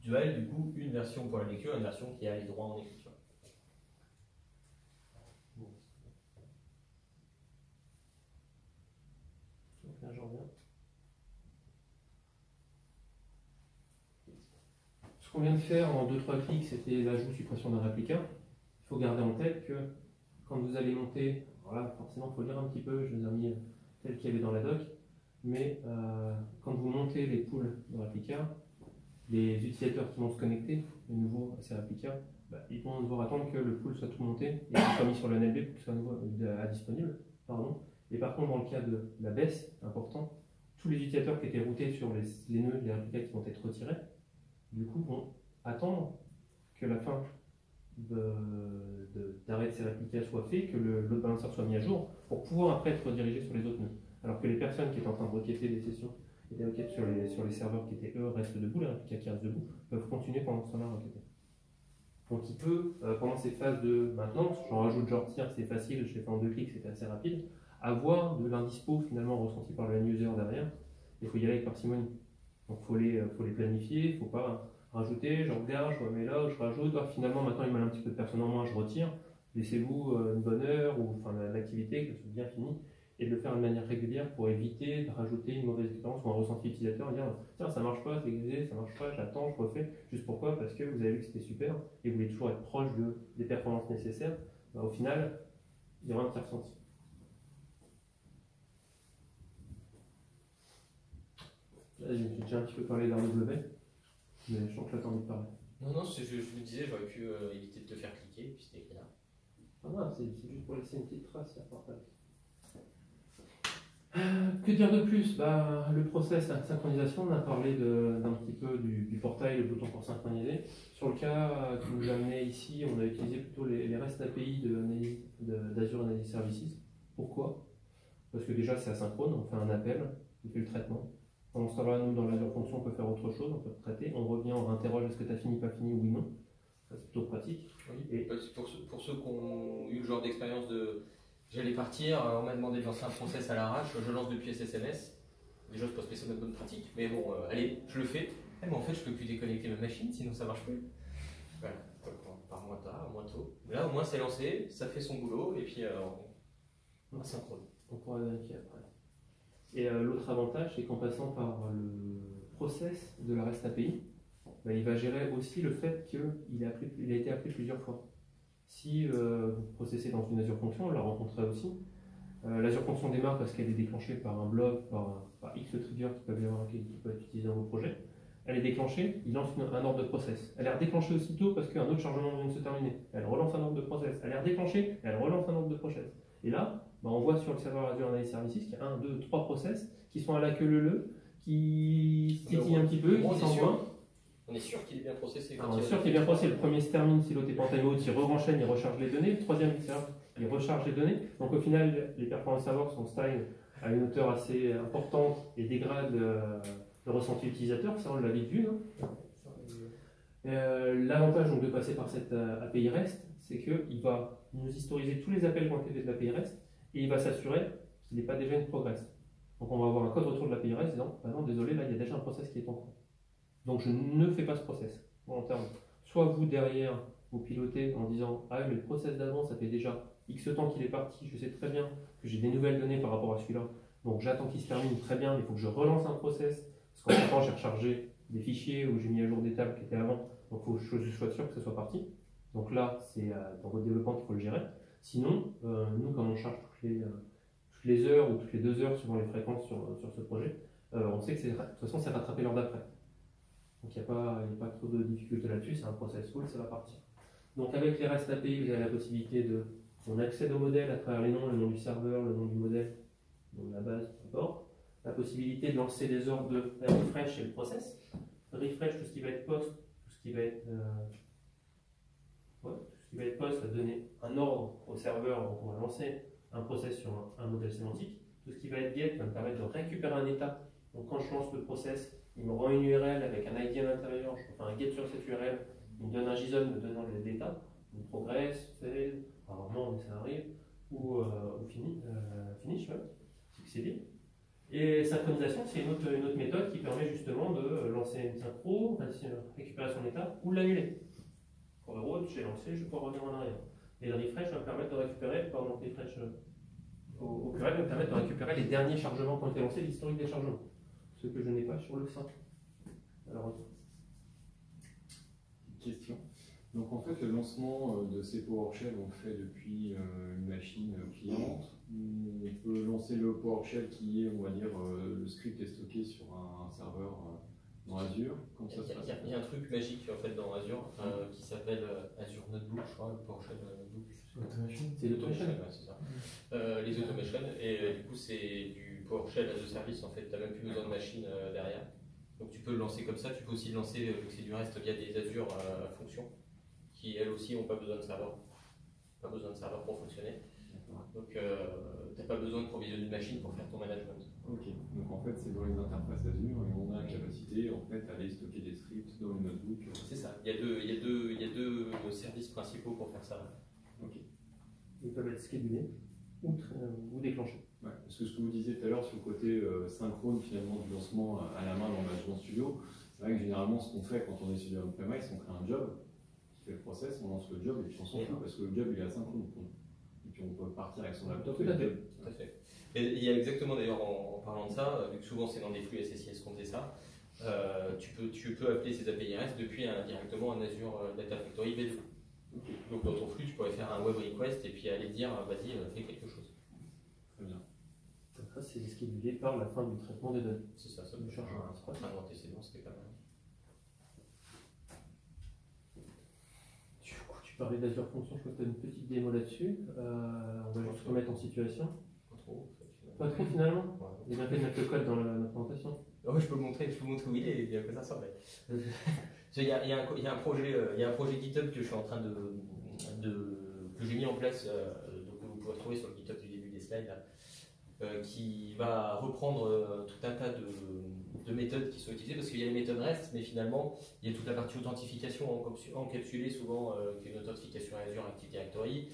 dual, du coup une version pour la lecture et une version qui a les droits en écriture. Donc là, j'en reviens. Ce qu'on vient de faire en 2-3 clics, c'était l'ajout suppression d'un réplica. Il faut garder en tête que quand vous allez monter, alors là forcément il faut lire un petit peu, je vous ai mis tel qu'il y avait dans la doc, mais quand vous montez les pools de réplica, les utilisateurs qui vont se connecter de nouveau à ces réplica, ils vont devoir attendre que le pool soit tout monté et qu'il soit mis sur le NLB pour qu'il soit à nouveau disponible. Pardon. Et par contre, dans le cas de la baisse, important, tous les utilisateurs qui étaient routés sur les nœuds, les réplicas qui vont être retirés, du coup vont attendre que la fin d'arrêt de ces réplicas soit fait, que le load balancer soit mis à jour, pour pouvoir après être redirigé sur les autres nœuds. Alors que les personnes qui étaient en train de requêter les sessions, qui étaient requêtées sur les serveurs qui étaient eux restent debout, les réplicas qui restent debout, peuvent continuer pendant ce temps-là à requêter. Donc il peut, pendant ces phases de maintenance, j'en rajoute, j'en retire, c'est facile, je l'ai fait en 2 clics, c'était assez rapide, avoir de l'indispo finalement ressenti par le end user derrière, il faut y aller avec parcimonie. Donc il faut les planifier, il ne faut pas rajouter, je regarde, je remets là, je rajoute, finalement maintenant il m'a un petit peu de personne en moins, je retire, laissez-vous une bonne heure ou l'activité, qu'elle soit bien finie, et de le faire de manière régulière pour éviter de rajouter une mauvaise expérience ou un ressenti utilisateur et dire tiens ça marche pas, c'est grisé, ça marche pas, j'attends, je refais, juste pourquoi? Parce que vous avez vu que c'était super et vous voulez toujours être proche des performances nécessaires, au final il y aura un petit ressenti. Là j'ai déjà un petit peu parlé d'RW, mais je sens que l'attendais de parler. Non, je me disais, j'aurais pu éviter de te faire cliquer, puis c'était écrit là. Ah non, c'est juste pour laisser une petite trace, il n'y a pas. Que dire de plus? Le process, la synchronisation, on a parlé d'un petit peu du portail, le bouton pour synchroniser. Sur le cas qui nous a amené ici, on a utilisé plutôt les restes API d'Azure Analysis Services. Pourquoi? Parce que déjà c'est asynchrone, on fait un appel, il fait le traitement. Pendant ce temps-là, nous, dans l'Azure Function, on peut faire autre chose, on peut traiter, on revient, on réinterroge est-ce que tu as fini, pas fini, oui, non. Ça, c'est plutôt pratique. Oui, Et pour ceux qui ont eu le genre d'expérience de j'allais partir, on m'a demandé de lancer un process à l'arrache, je lance depuis SSMS. Déjà, c'est pas spécialement de bonne pratique, mais bon, allez, je le fais. Eh, mais en fait, je peux plus déconnecter ma machine, sinon ça marche plus. Voilà, par moins tard, moins tôt. Là, au moins, c'est lancé, ça fait son boulot, et puis on asynchrone. On pourra vérifier après. Et l'autre avantage, c'est qu'en passant par le process de la REST API, bah, il va gérer aussi le fait qu'il a été appelé plusieurs fois. Si vous processez dans une Azure Function, on l'a rencontré aussi, l'Azure Function démarre parce qu'elle est déclenchée par un blob, par X triggers qui peut être utilisé dans vos projets. Elle est déclenchée, il lance un ordre de process. Elle est redéclenchée aussitôt parce qu'un autre chargement vient de se terminer. Elle relance un ordre de process. Elle est redéclenchée, elle relance un ordre de process. Et là, bah, on voit sur le serveur Azure Analysis Services qu'il y a 1, 2, 3 process qui sont à la queue leu, qui titillent un petit peu, qui s'envoient. On est sûr qu'il est bien processé. On est sûr qu'il est bien processé. Le premier se termine, siloté par timeout, il re-enchaîne, il recharge les données. Le troisième, il recharge les données. Donc au final, les performance serveurs sont style à une hauteur assez importante et dégradent le ressenti utilisateur. Ça, on l'a vite vu. L'avantage donc de passer par cette API REST, c'est qu'il va nous historiser tous les appels qui ont été faits de l'API REST et il va s'assurer qu'il n'est pas déjà une progress. Donc on va avoir un code retour de l'API REST disant ah non, désolé, là il y a déjà un process qui est en cours. Donc je ne fais pas ce process. Bon, en termes, soit vous derrière, vous pilotez en disant ah mais le process d'avant ça fait déjà X temps qu'il est parti, je sais très bien que j'ai des nouvelles données par rapport à celui-là. Donc j'attends qu'il se termine très bien, mais il faut que je relance un process parce qu'en temps j'ai rechargé des fichiers ou j'ai mis à jour des tables qui étaient avant. Donc il faut que je sois sûr que ça soit parti. Donc là, c'est dans votre développement qu'il faut le gérer. Sinon, nous, comme on charge toutes les heures ou toutes les 2 heures suivant les fréquences sur ce projet, on sait que de toute façon, c'est rattrapé l'heure d'après. Donc il n'y a pas trop de difficultés là-dessus, c'est un process full, ça va partir. Donc avec les REST API, vous avez la possibilité on accède au modèle à travers les noms, le nom du serveur, le nom du modèle, le nom de la base, peu importe. La possibilité de lancer des ordres de refresh et le process. Refresh, tout ce qui va être post, tout ce qui va être post va donner un ordre au serveur, donc on va lancer un process sur un modèle sémantique. Tout ce qui va être get va me permettre de récupérer un état. Donc quand je lance le process, il me rend une URL avec un ID à l'intérieur, je fais un get sur cette URL, il me donne un JSON me donnant les états, une progress, fail, rarement mais ça arrive, ou finish, ouais, succéder. Et synchronisation, c'est une autre méthode qui permet justement de lancer une synchro, récupérer son état ou l'annuler. Pour le road, j'ai lancé, je peux revenir en arrière. Et le refresh va me permettre de récupérer, pardon, refresh au pluriel va me permettre de récupérer les derniers chargements qui ont été lancés, l'historique des chargements. Ce que je n'ai pas sur le sein. Alors, question. Donc en fait, le lancement de ces PowerShell, on le fait depuis une machine cliente. On peut lancer le PowerShell qui est, on va dire, le script est stocké sur un serveur dans Azure. Comme ça se passe. Il y a un truc magique en fait dans Azure qui s'appelle Azure Notebook, je crois, le PowerShell Notebook. c'est l'automation. Ouais, c'est ça. Les automations, et du coup c'est du PowerShell as a service en fait, tu n'as même plus besoin de machine derrière. Donc tu peux le lancer comme ça, tu peux aussi le lancer, vu que c'est du reste, via des Azure fonctions, qui elles aussi n'ont pas besoin de serveur. Pas besoin de serveur pour fonctionner. Donc tu n'as pas besoin de provisionner une machine pour faire ton management. Ok, donc en fait c'est dans les interfaces Azure et on a la capacité en fait à aller stocker des scripts dans le notebook. C'est ça, il y a deux services principaux pour faire ça. Ok. Ils peuvent être schedulés ou déclenchés. Ouais, parce que ce que vous disiez tout à l'heure sur le côté synchrone finalement du lancement à la main dans Management Studio, c'est vrai que généralement ce qu'on fait quand on est sur on-premise, on crée un job qui fait le process, on lance le job et puis on s'en fout parce que le job il est asynchrone. Et puis on peut partir avec son laptop. Tout à fait. Tout à fait. Et il y a exactement d'ailleurs en parlant de ça, vu que souvent c'est dans des flux SSIS qu'on fait ça, tu peux appeler ces API REST depuis directement un Azure Data Factory V2. Okay. Donc dans ton flux, tu pourrais faire un web request et puis aller dire vas-y, fais quelque chose. Très bien. Donc ça, c'est schedulé par la fin du traitement des données. C'est ça, ça peut faire un antécédent, c'était pas mal. Tu parlais d'Azure Function, je crois que tu as une petite démo là-dessus. On va juste remettre en situation. Pas trop. Pas trop finalement. Il est bien fait de mettre le code dans la présentation. Oui, je peux montrer où il est et à quoi ça ressemble. Il y a un projet GitHub que je suis en train que j'ai mis en place, donc vous pouvez retrouver sur le GitHub du début des slides, qui va reprendre tout un tas de méthodes qui sont utilisées, parce qu'il y a les méthodes REST, mais finalement, il y a toute la partie authentification encapsulée, souvent, qui est une authentification Azure Active Directory,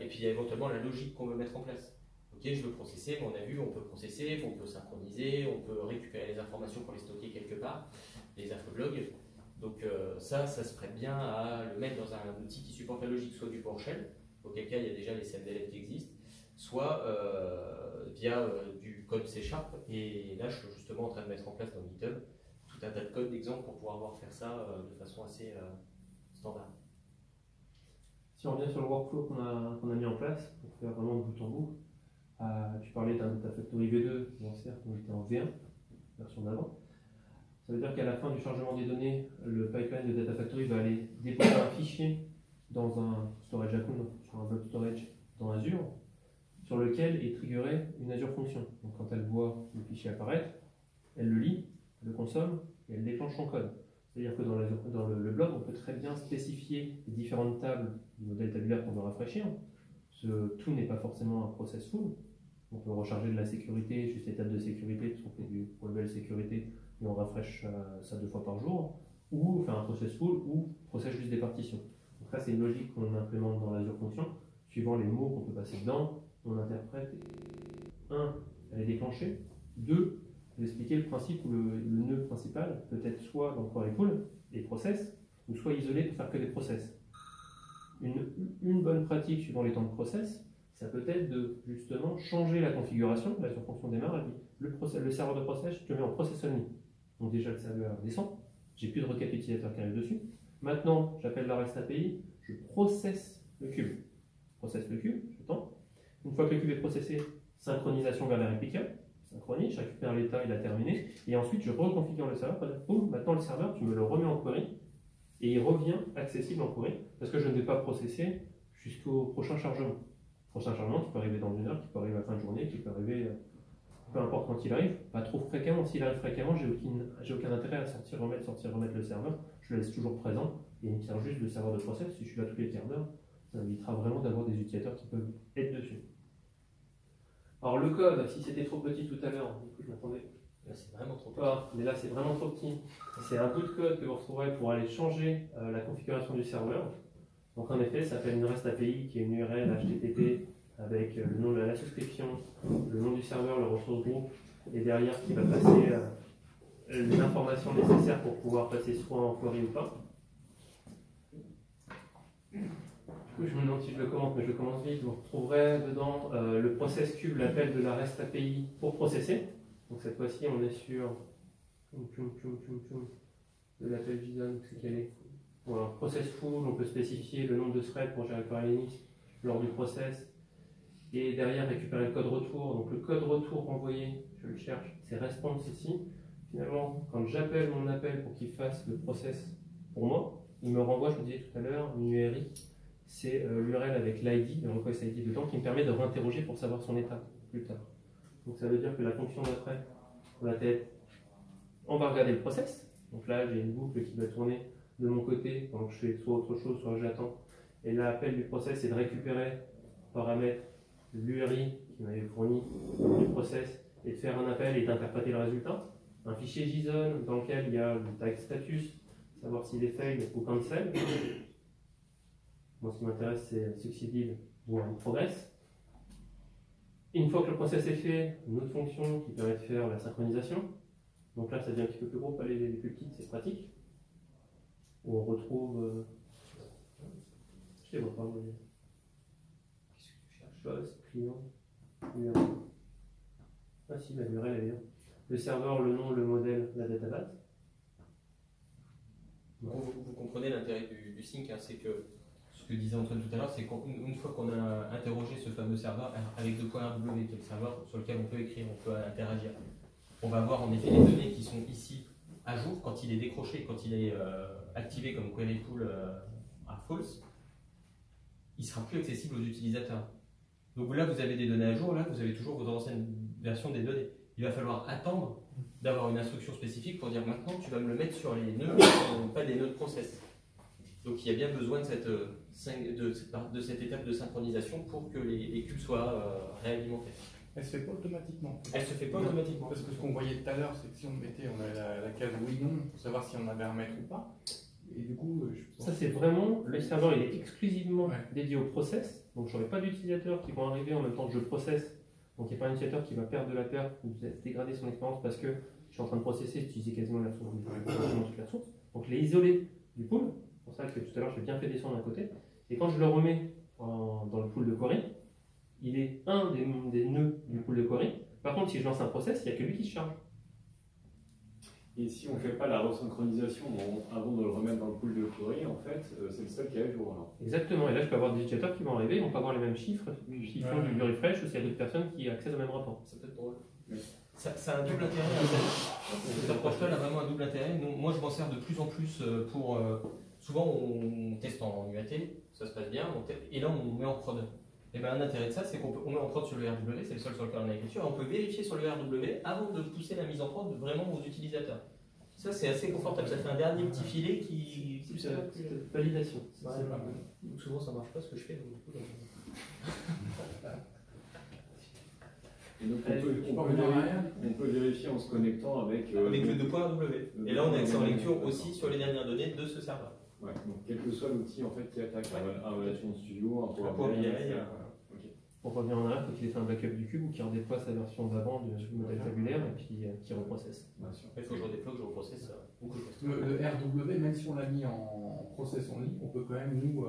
et puis il y a éventuellement la logique qu'on veut mettre en place. Ok, je veux processer, mais on a vu, on peut processer, on peut synchroniser, on peut récupérer les informations pour les stocker quelque part, les infoblogs. Donc ça se prête bien à le mettre dans un outil qui supporte la logique, soit du PowerShell, auquel cas il y a déjà les CMDLF qui existent, soit via du code C#. Et là, je suis justement en train de mettre en place dans GitHub tout un tas de codes d'exemple pour pouvoir faire ça de façon assez standard. Si on revient sur le workflow qu'on a mis en place, pour faire vraiment de bout en bout, tu parlais d'un Data Factory V2, bon, certes, on était en V1, version d'avant. Ça veut dire qu'à la fin du chargement des données, le pipeline de Data Factory va aller déposer un fichier dans un storage Akoun, sur un blob storage dans Azure, sur lequel est triggerée une Azure Function. Donc quand elle voit le fichier apparaître, elle le lit, elle le consomme et elle déclenche son code. C'est-à-dire que dans le blob, on peut très bien spécifier les différentes tables du modèle tabulaire qu'on veut rafraîchir. Tout n'est pas forcément un process full. On peut recharger de la sécurité, juste les tables de sécurité, parce qu'on fait du level sécurité, et on rafraîchit ça 2 fois par jour, ou faire un process full, ou process juste des partitions. Donc ça, c'est une logique qu'on implémente dans l'Azure Function. Suivant les mots qu'on peut passer dedans, on interprète. 1, elle est déclenchée. 2, vous expliquer le principe où le nœud principal peut être soit dans Query Pool, les process, ou soit isolé pour faire que des process. Une bonne pratique suivant les temps de process, ça peut être de justement changer la configuration. La fonction démarre, elle dit le serveur de process, je le mets en process only. Donc déjà le serveur descend, j'ai plus de requête utilisateur qui arrive dessus. Maintenant, j'appelle la REST API, je processe le cube. Processe le cube, j'attends. Une fois que le cube est processé, synchronisation vers la réplica. Synchronise, je récupère l'état, il a terminé. Et ensuite, je reconfigure le serveur. Boum, maintenant le serveur, tu me le remets en query. Et il revient accessible en query. Parce que je ne vais pas processer jusqu'au prochain chargement. Prochain chargement qui peut arriver dans 1 heure, qui peut arriver à la fin de journée, qui peut arriver, peu importe quand il arrive, pas trop fréquemment. S'il arrive fréquemment, j'ai aucun intérêt à sortir, remettre le serveur. Je le laisse toujours présent et il me tient juste le serveur de process. Si je suis là tous les quarts d'heure, ça évitera vraiment d'avoir des utilisateurs qui peuvent être dessus. Alors le code, si c'était trop petit tout à l'heure, du coup je m'attendais. Là c'est vraiment trop petit. Mais là c'est vraiment trop petit. C'est un bout de code que vous retrouverez pour aller changer la configuration du serveur. Donc en effet, ça s'appelle une REST API qui est une URL HTTP avec le nom de la souscription, le nom du serveur, le ressource group, et derrière qui va passer les informations nécessaires pour pouvoir passer soit en query ou pas. Du coup, je me demande si je le commence, mais je commence vite. Vous retrouverez dedans le process cube, l'appel de la REST API pour processer. Donc cette fois-ci, on est sur de l'appel JSON, c'est quel est. Voilà, process full, on peut spécifier le nombre de threads pour gérer le Linux lors du process. Et derrière, récupérer le code retour. Donc le code retour envoyé, je le cherche, c'est response ici. Finalement, quand j'appelle mon appel pour qu'il fasse le process pour moi, il me renvoie, je vous disais tout à l'heure, une URI. C'est l'URL avec l'ID, le request ID dedans, qui me permet de réinterroger pour savoir son état plus tard. Donc ça veut dire que la fonction d'après va être, on va regarder le process. Donc là, j'ai une boucle qui va tourner de mon côté, pendant que je fais soit autre chose, soit j'attends. Et l'appel du process, c'est de récupérer paramètre l'URI qui m'avait fourni du process et de faire un appel et d'interpréter le résultat. Un fichier JSON dans lequel il y a le tag status, savoir s'il est fail ou cancel. Moi, ce qui m'intéresse, c'est succeeded ou in progress. Une fois que le process est fait, une autre fonction qui permet de faire la synchronisation. Donc là, ça devient un petit peu plus gros, pas les plus petites, c'est pratique. Où on retrouve. Je les vois pas, vous Qu'est-ce que tu cherches? Post, client, URL. Ah si, la URL elle est là. Le serveur, le nom, le modèle, la database. Vous comprenez l'intérêt du sync, hein, c'est que ce que disait Antoine tout à l'heure, c'est qu'une fois qu'on a interrogé ce fameux serveur avec .rw, qui est le serveur sur lequel on peut écrire, on peut interagir, on va avoir en effet les données qui sont ici à jour quand il est décroché, quand il est activé comme query pool à false, il ne sera plus accessible aux utilisateurs. Donc là, vous avez des données à jour, là, vous avez toujours vos anciennes versions des données. Il va falloir attendre d'avoir une instruction spécifique pour dire maintenant tu vas me le mettre sur les nœuds, pas des nœuds de process. Donc il y a bien besoin de cette étape de synchronisation pour que les cubes soient réalimentés. Elle se fait pas automatiquement. Elle se fait pas automatiquement. Parce que ce qu'on voyait tout à l'heure, c'est que si on mettait la case oui, non, pour savoir si on avait un maître ou pas. Et du coup, Ça, c'est vraiment, le serveur, il est exclusivement Ouais. dédié au process. Donc, je n'aurai pas d'utilisateurs qui vont arriver en même temps que je processe. Donc, il n'y a pas un utilisateur qui va perdre de la perte ou dégrader son expérience parce que je suis en train de processer, utiliser quasiment la source, quasiment toute la source. Donc, je l'ai isolé du pool. C'est pour ça que tout à l'heure, je l'ai bien fait descendre d'un côté. Et quand je le remets dans le pool de Cori, il est un des nœuds du pool de Cori. Par contre, si je lance un process, il n'y a que lui qui se charge. Et si on ne fait pas la resynchronisation avant de le remettre dans le pool de Cori, en fait, c'est le seul qui est à jour. Alors. Exactement. Et là, je peux avoir des utilisateurs qui vont arriver, ils ne vont pas avoir les mêmes chiffres. S'ils font du refresh ou s'il y a d'autres personnes qui accèdent au même rapport. Ça peut être drôle. Oui. Ça a un double intérêt. Cette approche-là a vraiment un double intérêt. Moi, je m'en sers de plus en plus pour. Souvent, on teste en UAT, ça se passe bien, et là, on met en prod. Et ben, un intérêt de ça, c'est qu'on met en prod sur le RW, c'est le seul sur lequel on a l'écriture, et on peut vérifier sur le RW avant de pousser la mise en prod vraiment aux utilisateurs. Ça, c'est assez confortable. Ça fait un dernier petit filet qui. Validation. Ouais, donc souvent, ça marche pas ce que je fais. Donc, du coup, Et donc, on peut vérifier en se connectant avec le 2.W. Et là, on a accès en lecture aussi sur les dernières données de ce serveur. Ouais, donc quel que soit l'outil en fait, qui attaque un Relation Studio, un Power Power BI, BI, Pour revenir en arrière, il faut qu'il ait fait un backup du cube ou qu'il redéploie sa version d'avant du modèle tabulaire et puis qu'il reprocesse. bien sûr. Il faut que je redéploie, que je reprocesse beaucoup de choses. le RW, même si on l'a mis en process en ligne, on peut quand même nous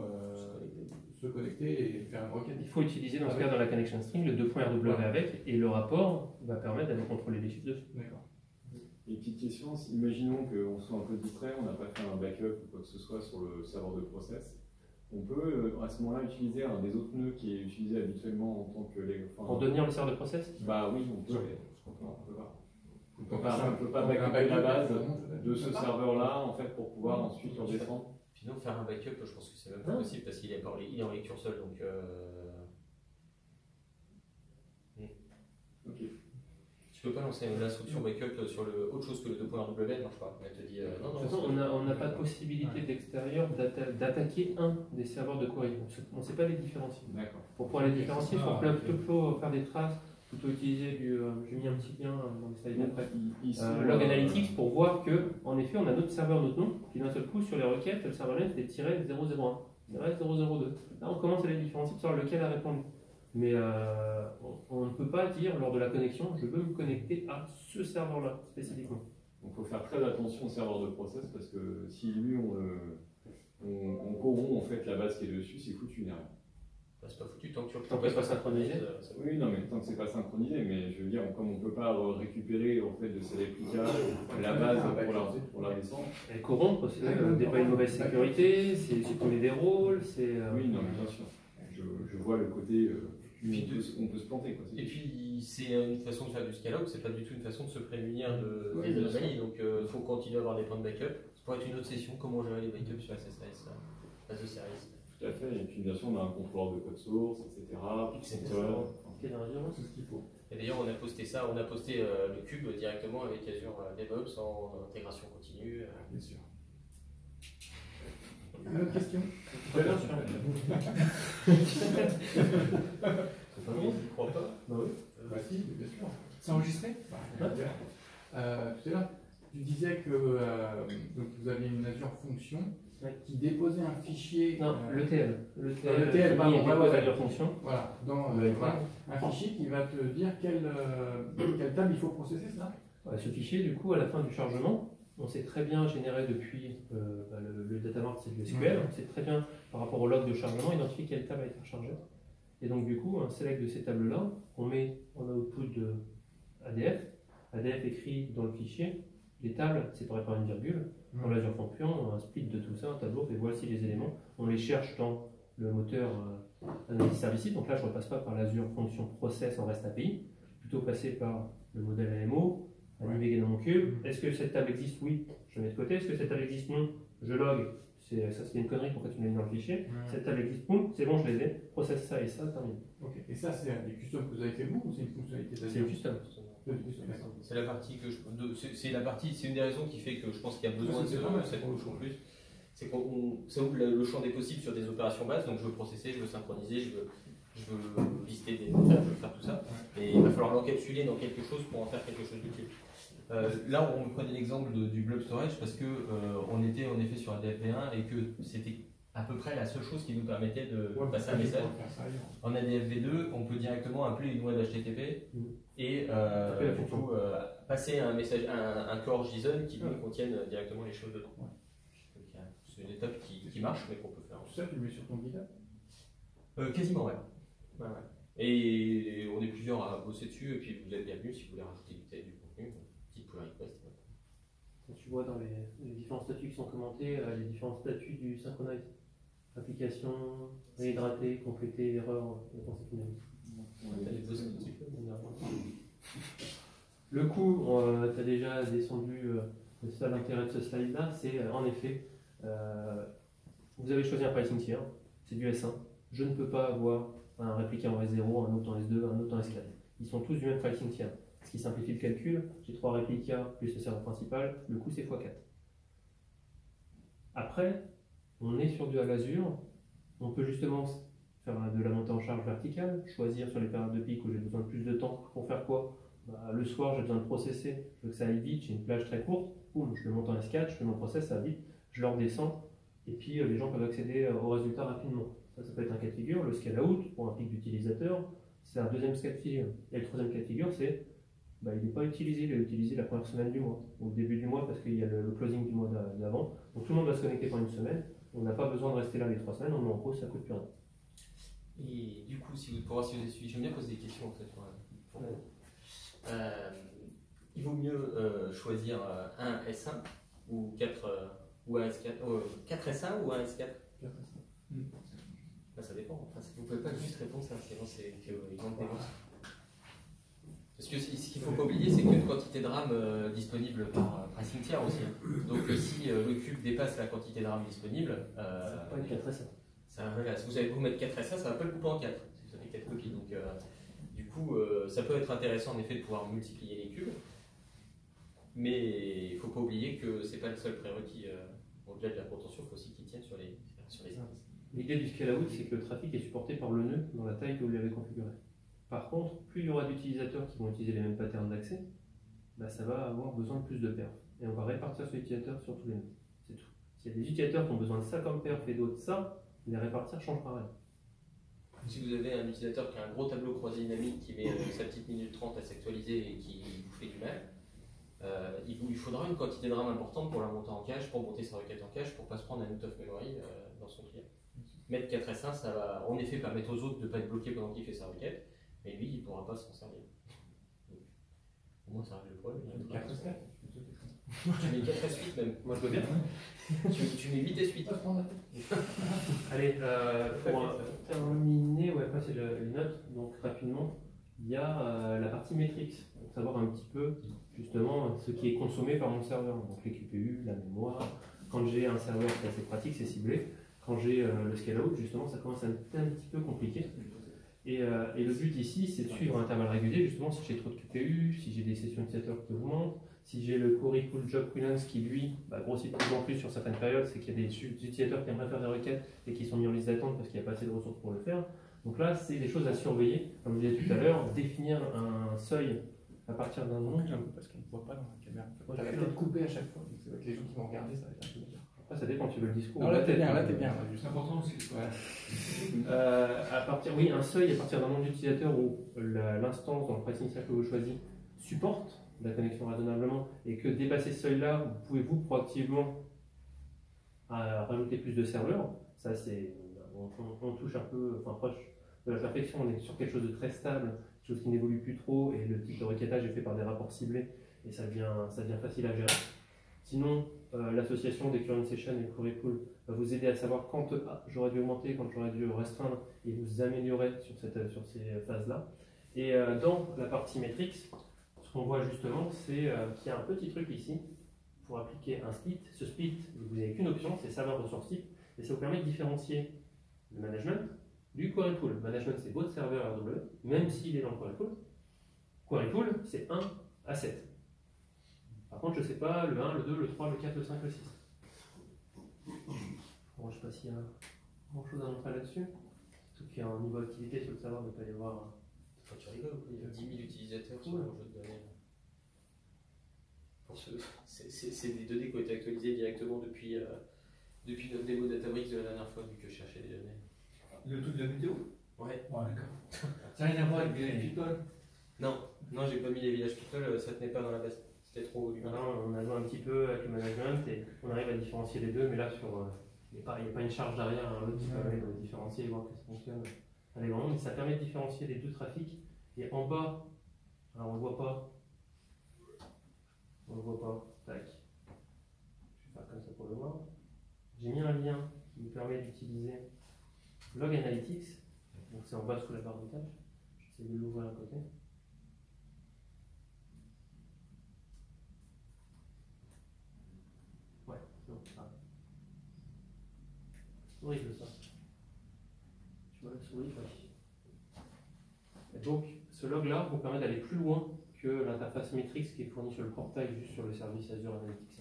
se connecter et faire une requête. Il faut utiliser dans ce cas dans la connection string le 2.rw avec et le rapport va permettre d'aller contrôler les chiffres dessus. D'accord. Et petite question, imaginons qu'on soit un peu distrait, on n'a pas fait un backup ou quoi que ce soit sur le serveur de process. On peut à ce moment-là utiliser un des autres nœuds qui est utilisé habituellement en tant que Pour devenir le serveur de process. Bah oui, on peut. On peut pas un backuper la base backup, de ce serveur-là en fait pour pouvoir ensuite le descendre. Sinon, faire un backup, je pense que c'est même pas possible parce qu'il est en lecture seule. Donc, Ok. tu peux pas lancer l'instruction backup sur autre chose que le 2.rw, elle marche pas. Elle te dit non, non. De toute façon, on n'a pas de possibilité d'extérieur d'attaquer un des serveurs de Cori. On ne sait pas les différencier. D'accord. Pour pouvoir les différencier, il faut plutôt faire des traces, plutôt utiliser j'ai mis un petit lien dans les slides après. Log Analytics pour voir que, en effet, on a notre serveur, notre nom, puis d'un seul coup, sur les requêtes, le serveur net est tiré 001, tiré 002. Là, on commence à les différencier pour savoir lequel a répondu. Mais on ne peut pas dire lors de la connexion, je veux me connecter à ce serveur-là spécifiquement. Donc il faut faire très attention au serveur de process parce que si lui on corrompt en fait la base qui est dessus, c'est foutu derrière. C'est pas foutu tant que tu Tant que c'est pas synchronisé. Oui, non, mais tant que c'est pas synchronisé, mais je veux dire, comme on peut pas récupérer en fait de ces réplicages la base pour la descendre. Et corrompre, c'est déployer une mauvaise sécurité, c'est supprimer des rôles, c'est. Oui, non, mais bien sûr. Je vois le côté. On peut se planter. Quoi. Et puis, c'est une façon de faire du scale-up, c'est pas du tout une façon de se prémunir des anomalies. Donc, il faut continuer à avoir des points de backup. Ça pourrait être une autre session, comment gérer les backups sur SSIS, base de service. Tout à fait. Et puis, bien sûr, on a un contrôleur de code source, etc. C'est ce qu'il faut. Et d'ailleurs, on a posté ça, on a posté le cube directement avec Azure DevOps en intégration continue. Bien sûr. Une autre question? Tout à l'heure, sur Oui, je crois pas. Bah oui. Bah si, bien sûr. C'est enregistré? Tout à l'heure, tu disais que donc vous aviez une Azure fonction qui déposait un fichier. Non, l'ETL. L'ETL, pardon, dépose Azure fonction. Voilà, un fichier qui va te dire quelle table il faut processer, ça? Ce fichier, du coup, à la fin du chargement, on sait très bien générer depuis le data mart, c'est du SQL, on sait très bien par rapport au log de chargement identifier quelle table a été rechargée. Et donc du coup, un select de ces tables-là, on met en output de ADF. ADF écrit dans le fichier les tables séparées par une virgule. Dans l'Azure Function, un split de tout ça, un tableau, et voici les éléments. On les cherche dans le moteur Analysis Services. Donc là, je ne repasse pas par l'Azure Function Process en REST API, plutôt passer par le modèle AMO, naviguer dans mon cube. Est-ce que cette table existe? Oui, je mets de côté. Est-ce que cette table existe? Non, je log. Ça, c'est une connerie, pourquoi tu l'as mis dans le fichier? Cette table existe, boum, c'est bon, je les ai. Process ça et ça, terminé. Ok. Et ça, c'est des customs que vous avez fait vous ou c'est une fonctionnalité d'Azure? C'est une custom. C'est la partie que c'est une des raisons qui fait que je pense qu'il y a besoin de cette couche en plus. C'est qu'on ça ouvre le champ des possibles sur des opérations bases, donc je veux processer, je veux synchroniser, je veux je veux lister des méthodes, je veux faire tout ça, et il va falloir l'encapsuler dans quelque chose pour en faire quelque chose d'utile. Là, on prenait l'exemple du blob storage parce que on était en effet sur ADFV1 et que c'était à peu près la seule chose qui nous permettait de passer un message. En ADFV2, on peut directement appeler une web HTTP et du coup, passer un message, un core JSON qui lui contienne directement les choses dedans. C'est une étape qui marche, mais qu'on peut faire. Tout ça, tu le mets sur ton GitHub? Quasiment, ouais. Et on est plusieurs à bosser dessus, et puis vous êtes bienvenus si vous voulez rajouter du contenu, petit pull request. Quand tu vois dans les différents statuts qui sont commentés, les différents statuts du Synchronize. Application, réhydrater, compléter, erreur, réponse finale. Le coup, tu as déjà descendu, c'est ça l'intérêt de ce slide-là, c'est en effet, vous avez choisi un pricing tier, c'est du S1. Je ne peux pas avoir un répliqué en S0, un autre en S2, un autre en S4. Ils sont tous du même pricing tier. Ce qui simplifie le calcul, j'ai 3 réplicas plus le serveur principal, le coût c'est x4. Après, on est sur du Azure, on peut justement faire de la montée en charge verticale, choisir sur les périodes de pic où j'ai besoin de plus de temps pour faire quoi. Le soir, j'ai besoin de processer, je veux que ça aille vite, j'ai une plage très courte, boum, je le monte en S4, je fais mon process, ça va vite, je le redescends, et puis les gens peuvent accéder aux résultats rapidement. Ça peut être un cas de figure. Le scale out, pour un pic d'utilisateur, c'est un deuxième cas de figure. Et le troisième cas de figure, c'est il n'est pas utilisé, il est utilisé la première semaine du mois, ou le début du mois, parce qu'il y a le closing du mois d'avant. Donc tout le monde va se connecter pendant une semaine. On n'a pas besoin de rester là les 3 semaines, on met en pause, ça ne coûte plus rien. Et du coup, pour voir si vous avez suivi, j'aime bien poser des questions en fait. Il vaut mieux choisir un S1 ou 4 ou un S4, 4 S1 ou un S4 ça dépend. Enfin, vous ne pouvez pas juste répondre ça, sinon c'est théoriquement dénonce. Parce que ce qu'il ne faut pas oublier, c'est qu'il y a une quantité de RAM disponible par pricing tier aussi. Donc si le cube dépasse la quantité de RAM disponible, ça va pas être 4 S1. Si vous avez beau mettre 4 S1, ça ne va pas le couper en 4, si vous avez 4 copies. Donc du coup, ça peut être intéressant en effet de pouvoir multiplier les cubes, mais il ne faut pas oublier que ce n'est pas le seul prérequis. Au-delà de la protention, il faut aussi qu'il tienne sur les services. L'idée du scale-out, c'est que le trafic est supporté par le nœud dans la taille que vous l'avez configuré. Par contre, plus il y aura d'utilisateurs qui vont utiliser les mêmes patterns d'accès, ça va avoir besoin de plus de perfs. Et on va répartir ces utilisateurs sur tous les nœuds. C'est tout. S'il y a des utilisateurs qui ont besoin de ça comme perf et d'autres ça, les répartir ne changera rien. Si vous avez un utilisateur qui a un gros tableau croisé dynamique qui met sa petite minute 30 à s'actualiser et qui vous fait du mal, il lui faudra une quantité de RAM importante pour la monter en cache, pour monter sa requête en cache, pour ne pas se prendre un out of memory dans son client. Mettre 4S1, ça va en effet permettre aux autres de ne pas être bloqués pendant qu'il fait sa requête, mais lui, il ne pourra pas s'en servir. Donc, au moins, ça règle le problème. 4S4 Tu mets 4S8 même. Moi, je veux bien. tu mets 8S8. Allez, pour terminer, passer les notes, donc rapidement, il y a la partie metrics, pour savoir un petit peu justement ce qui est consommé par mon serveur, donc les QPU, la mémoire. Quand j'ai un serveur qui est assez pratique, c'est ciblé. Quand j'ai le scale-out, justement, ça commence à être un petit peu compliqué. Et le but ici, c'est de suivre un intervalle régulier, justement, si j'ai trop de QPU, si j'ai des sessions utilisateurs qui augmentent, si j'ai le query pool job freelance qui, lui, grossit de plus en plus sur certaines périodes, c'est qu'il y a des utilisateurs qui aimeraient faire des requêtes et qui sont mis en liste d'attente parce qu'il n'y a pas assez de ressources pour le faire. Donc là, c'est des choses à surveiller. Comme je disais tout à l'heure, définir un seuil à partir d'un nom. Parce qu'on ne voit pas dans la caméra. On va peut-être couper à chaque fois, donc c'est vrai que les gens qui vont regarder, ça va être un peu bizarre. Après, ça dépend, tu veux le discours. Non, là, t'es bien, là, t'es bien. C'est important aussi. Un seuil à partir d'un nombre d'utilisateurs où l'instance dans le pricing que vous choisissez supporte la connexion raisonnablement et que dépasser ce seuil-là, vous pouvez vous proactivement rajouter plus de serveurs. Ça, c'est on touche un peu proche de la perfection. On est sur quelque chose de très stable, quelque chose qui n'évolue plus trop et le type de requêtage est fait par des rapports ciblés et ça devient facile à gérer. Sinon, l'association des current sessions et le query pool va vous aider à savoir quand j'aurais dû augmenter, quand j'aurais dû restreindre et vous améliorer sur ces phases-là. Et dans la partie metrics, ce qu'on voit justement, c'est qu'il y a un petit truc ici pour appliquer un split. Ce split, vous n'avez qu'une option, c'est serveur ressource type, et ça vous permet de différencier le management du query pool. Management, c'est votre serveur AWS, même s'il est dans le query pool. Query pool, c'est 1 à 7. Par contre, je ne sais pas le 1, le 2, le 3, le 4, le 5, le 6. Bon, je ne sais pas s'il y a grand chose à montrer là-dessus. Ceux qui ont un niveau d'activité sur le serveur ne peuvent pas les voir. Quand tu rigoles, il y a 10 000 utilisateurs sur un jeu de données. C'est des données qui ont été actualisées directement depuis notre démo Databricks de la dernière fois, vu que je cherchais des données. Le truc de la météo? Ouais. Ouais, d'accord. Ça n'a rien à voir avec les people? Non, j'ai pas mis les villages people, ça tenait pas dans la base. C'était trop volumineux. Maintenant, on a joué un petit peu avec le management et on arrive à différencier les deux, mais là, il n'y a pas une charge derrière un autre qui permet de différencier et voir que ça fonctionne avec vraiment, mais ça permet de différencier les deux trafics. Et en bas, alors on ne le voit pas. On ne le voit pas. Tac. Je vais faire comme ça pour le voir. J'ai mis un lien qui nous permet d'utiliser Log Analytics. Donc c'est en bas sous la barre de tâches. J'essaie de l'ouvrir à côté. Ouais, non, ah. C'est horrible ça. Tu vois la souris, et donc, ce log-là vous permet d'aller plus loin que l'interface Metrics qui est fournie sur le portail, juste sur le service Azure Analytics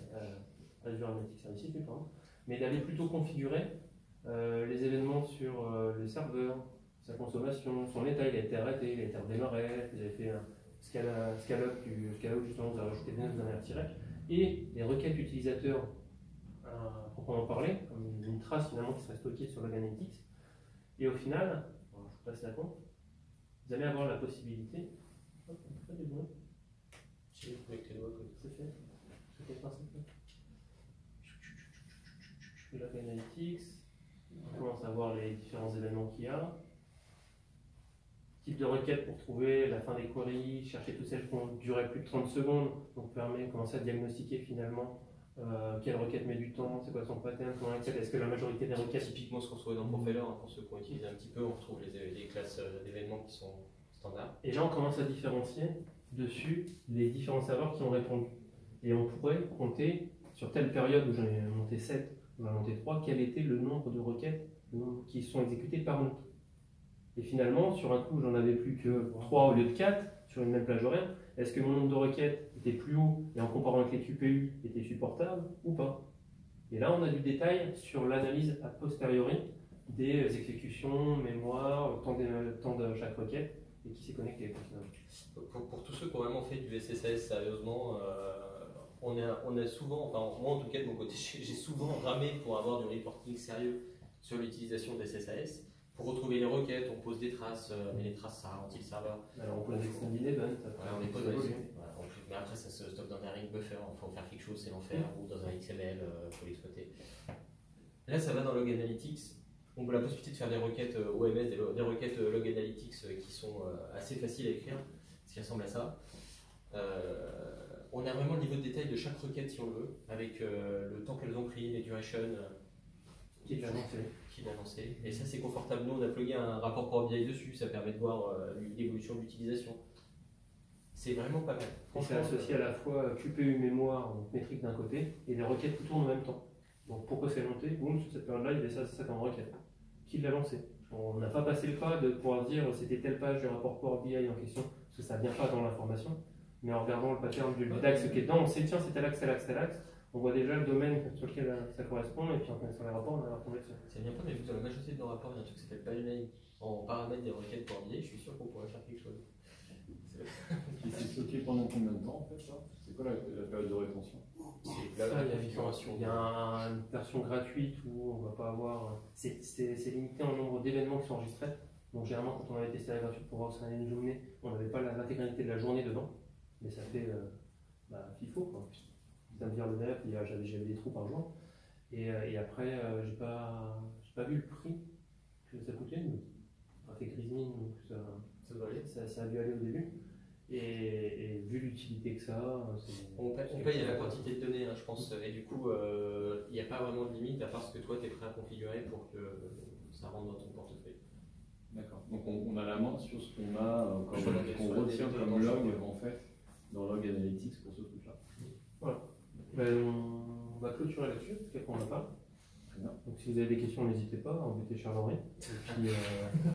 Services, pardon, mais d'aller plutôt configurer les événements sur le serveur, sa consommation, son état, il a été arrêté, il a été redémarré, vous avez fait un scale-up justement, vous avez rajouté des notes, vous en avez retiré, et les requêtes utilisateurs proprement parler, comme une trace finalement qui serait stockée sur Log Analytics, et au final, je vous passe la compte, vous allez avoir la possibilité. Hop, on peut faire du bruit. Je vais avec tes doigts comme C'est fait. C'est fait par ça. Je fais Log Analytics. On commence à voir les différents événements qu'il y a. Type de requête pour trouver la fin des queries, chercher toutes celles qui ont duré plus de 30 secondes. Donc permet de commencer à diagnostiquer finalement quelle requête met du temps, c'est quoi son pattern, comment accède, est-ce que la majorité des requêtes. Typiquement ce qu'on trouvait dans Profiler, pour ceux qui ont utilisé un petit peu, on retrouve les classes d'événements qui sont standards. Et là on commence à différencier dessus les différents serveurs qui ont répondu. Et on pourrait compter sur telle période où j'en ai monté 7, où j'en ai monté 3, quel était le nombre de requêtes qui sont exécutées par nous. Et finalement, sur un coup, j'en avais plus que 3 au lieu de 4 sur une même plage horaire. Est-ce que mon nombre de requêtes était plus haut et en comparant avec les QPU était supportable ou pas? Et là, on a du détail sur l'analyse a posteriori des exécutions, mémoire, temps de chaque requête et qui s'est connecté. Pour tous ceux qui ont vraiment fait du SSAS sérieusement, on a souvent, enfin moi en tout cas de mon côté, j'ai souvent ramé pour avoir du reporting sérieux sur l'utilisation des SSAS. Pour retrouver les requêtes, on pose des traces, mais les traces ça ralentit le serveur. Alors on pose des extended events. On les pose mais après ça se stocke dans un ring buffer, il faut faire quelque chose, c'est l'enfer, ou dans un XML, il faut l'exploiter. Là ça va dans Log Analytics, on a la possibilité de faire des requêtes OMS, des requêtes Log Analytics qui sont assez faciles à écrire, ce qui ressemble à ça. On a vraiment le niveau de détail de chaque requête si on le veut, avec le temps qu'elles ont pris, les durations. Qui l'a lancé. Et ça c'est confortable. Nous on a plugué un rapport Power BI dessus, ça permet de voir l'évolution de l'utilisation. C'est vraiment pas mal. C'est associé à la fois QPU mémoire, donc métrique d'un côté, et des requêtes qui tournent en même temps. Donc pourquoi c'est monté? Boum, sur cette période-là, il y avait ça comme requête. Qui l'a lancé? On n'a pas passé le pas de pouvoir dire c'était telle page du rapport Power BI en question, parce que ça ne vient pas dans l'information. Mais en regardant le pattern du DAX qui est dedans, on sait tiens c'est tel axe, tel axe, tel axe. On voit déjà le domaine sur lequel ça correspond, et puis en connaissant les rapports, on va retomber dessus. C'est bien pas, mais vu que dans la majorité de nos rapports, il y a un truc qui s'appelle paginame en paramètre des requêtes pour BI, je suis sûr qu'on pourrait faire quelque chose. Qui s'est stocké pendant combien de temps en fait ça? C'est quoi la période de rétention? C'est Là, la il y a configuration. il y a une version gratuite où on va pas avoir. C'est limité en nombre d'événements qui sont enregistrés. Donc généralement, quand on avait testé la gratuite pour voir où ça allait une journée, on n'avait pas l'intégralité de la journée dedans, mais ça fait FIFO quoi. Ça me vire le nerf, j'avais des trous par jour. Et après, j'ai pas vu le prix que ça coûtait, mais ça a fait grise mine, donc ça a dû aller au début. Et vu l'utilité que ça a, on paye à la quantité de données, hein, je pense, et du coup, il n'y a pas vraiment de limite à part ce que toi tu es prêt à configurer pour que ça rentre dans ton portefeuille. D'accord. Donc on a la main sur ce qu'on a, qu'on retient comme log en fait, dans Log Analytics pour ce truc-là. Voilà. On va clôturer là-dessus, parce qu'après on n'a pas. Très bien. Donc si vous avez des questions, n'hésitez pas, embêtez Charles-Henri. Et puis,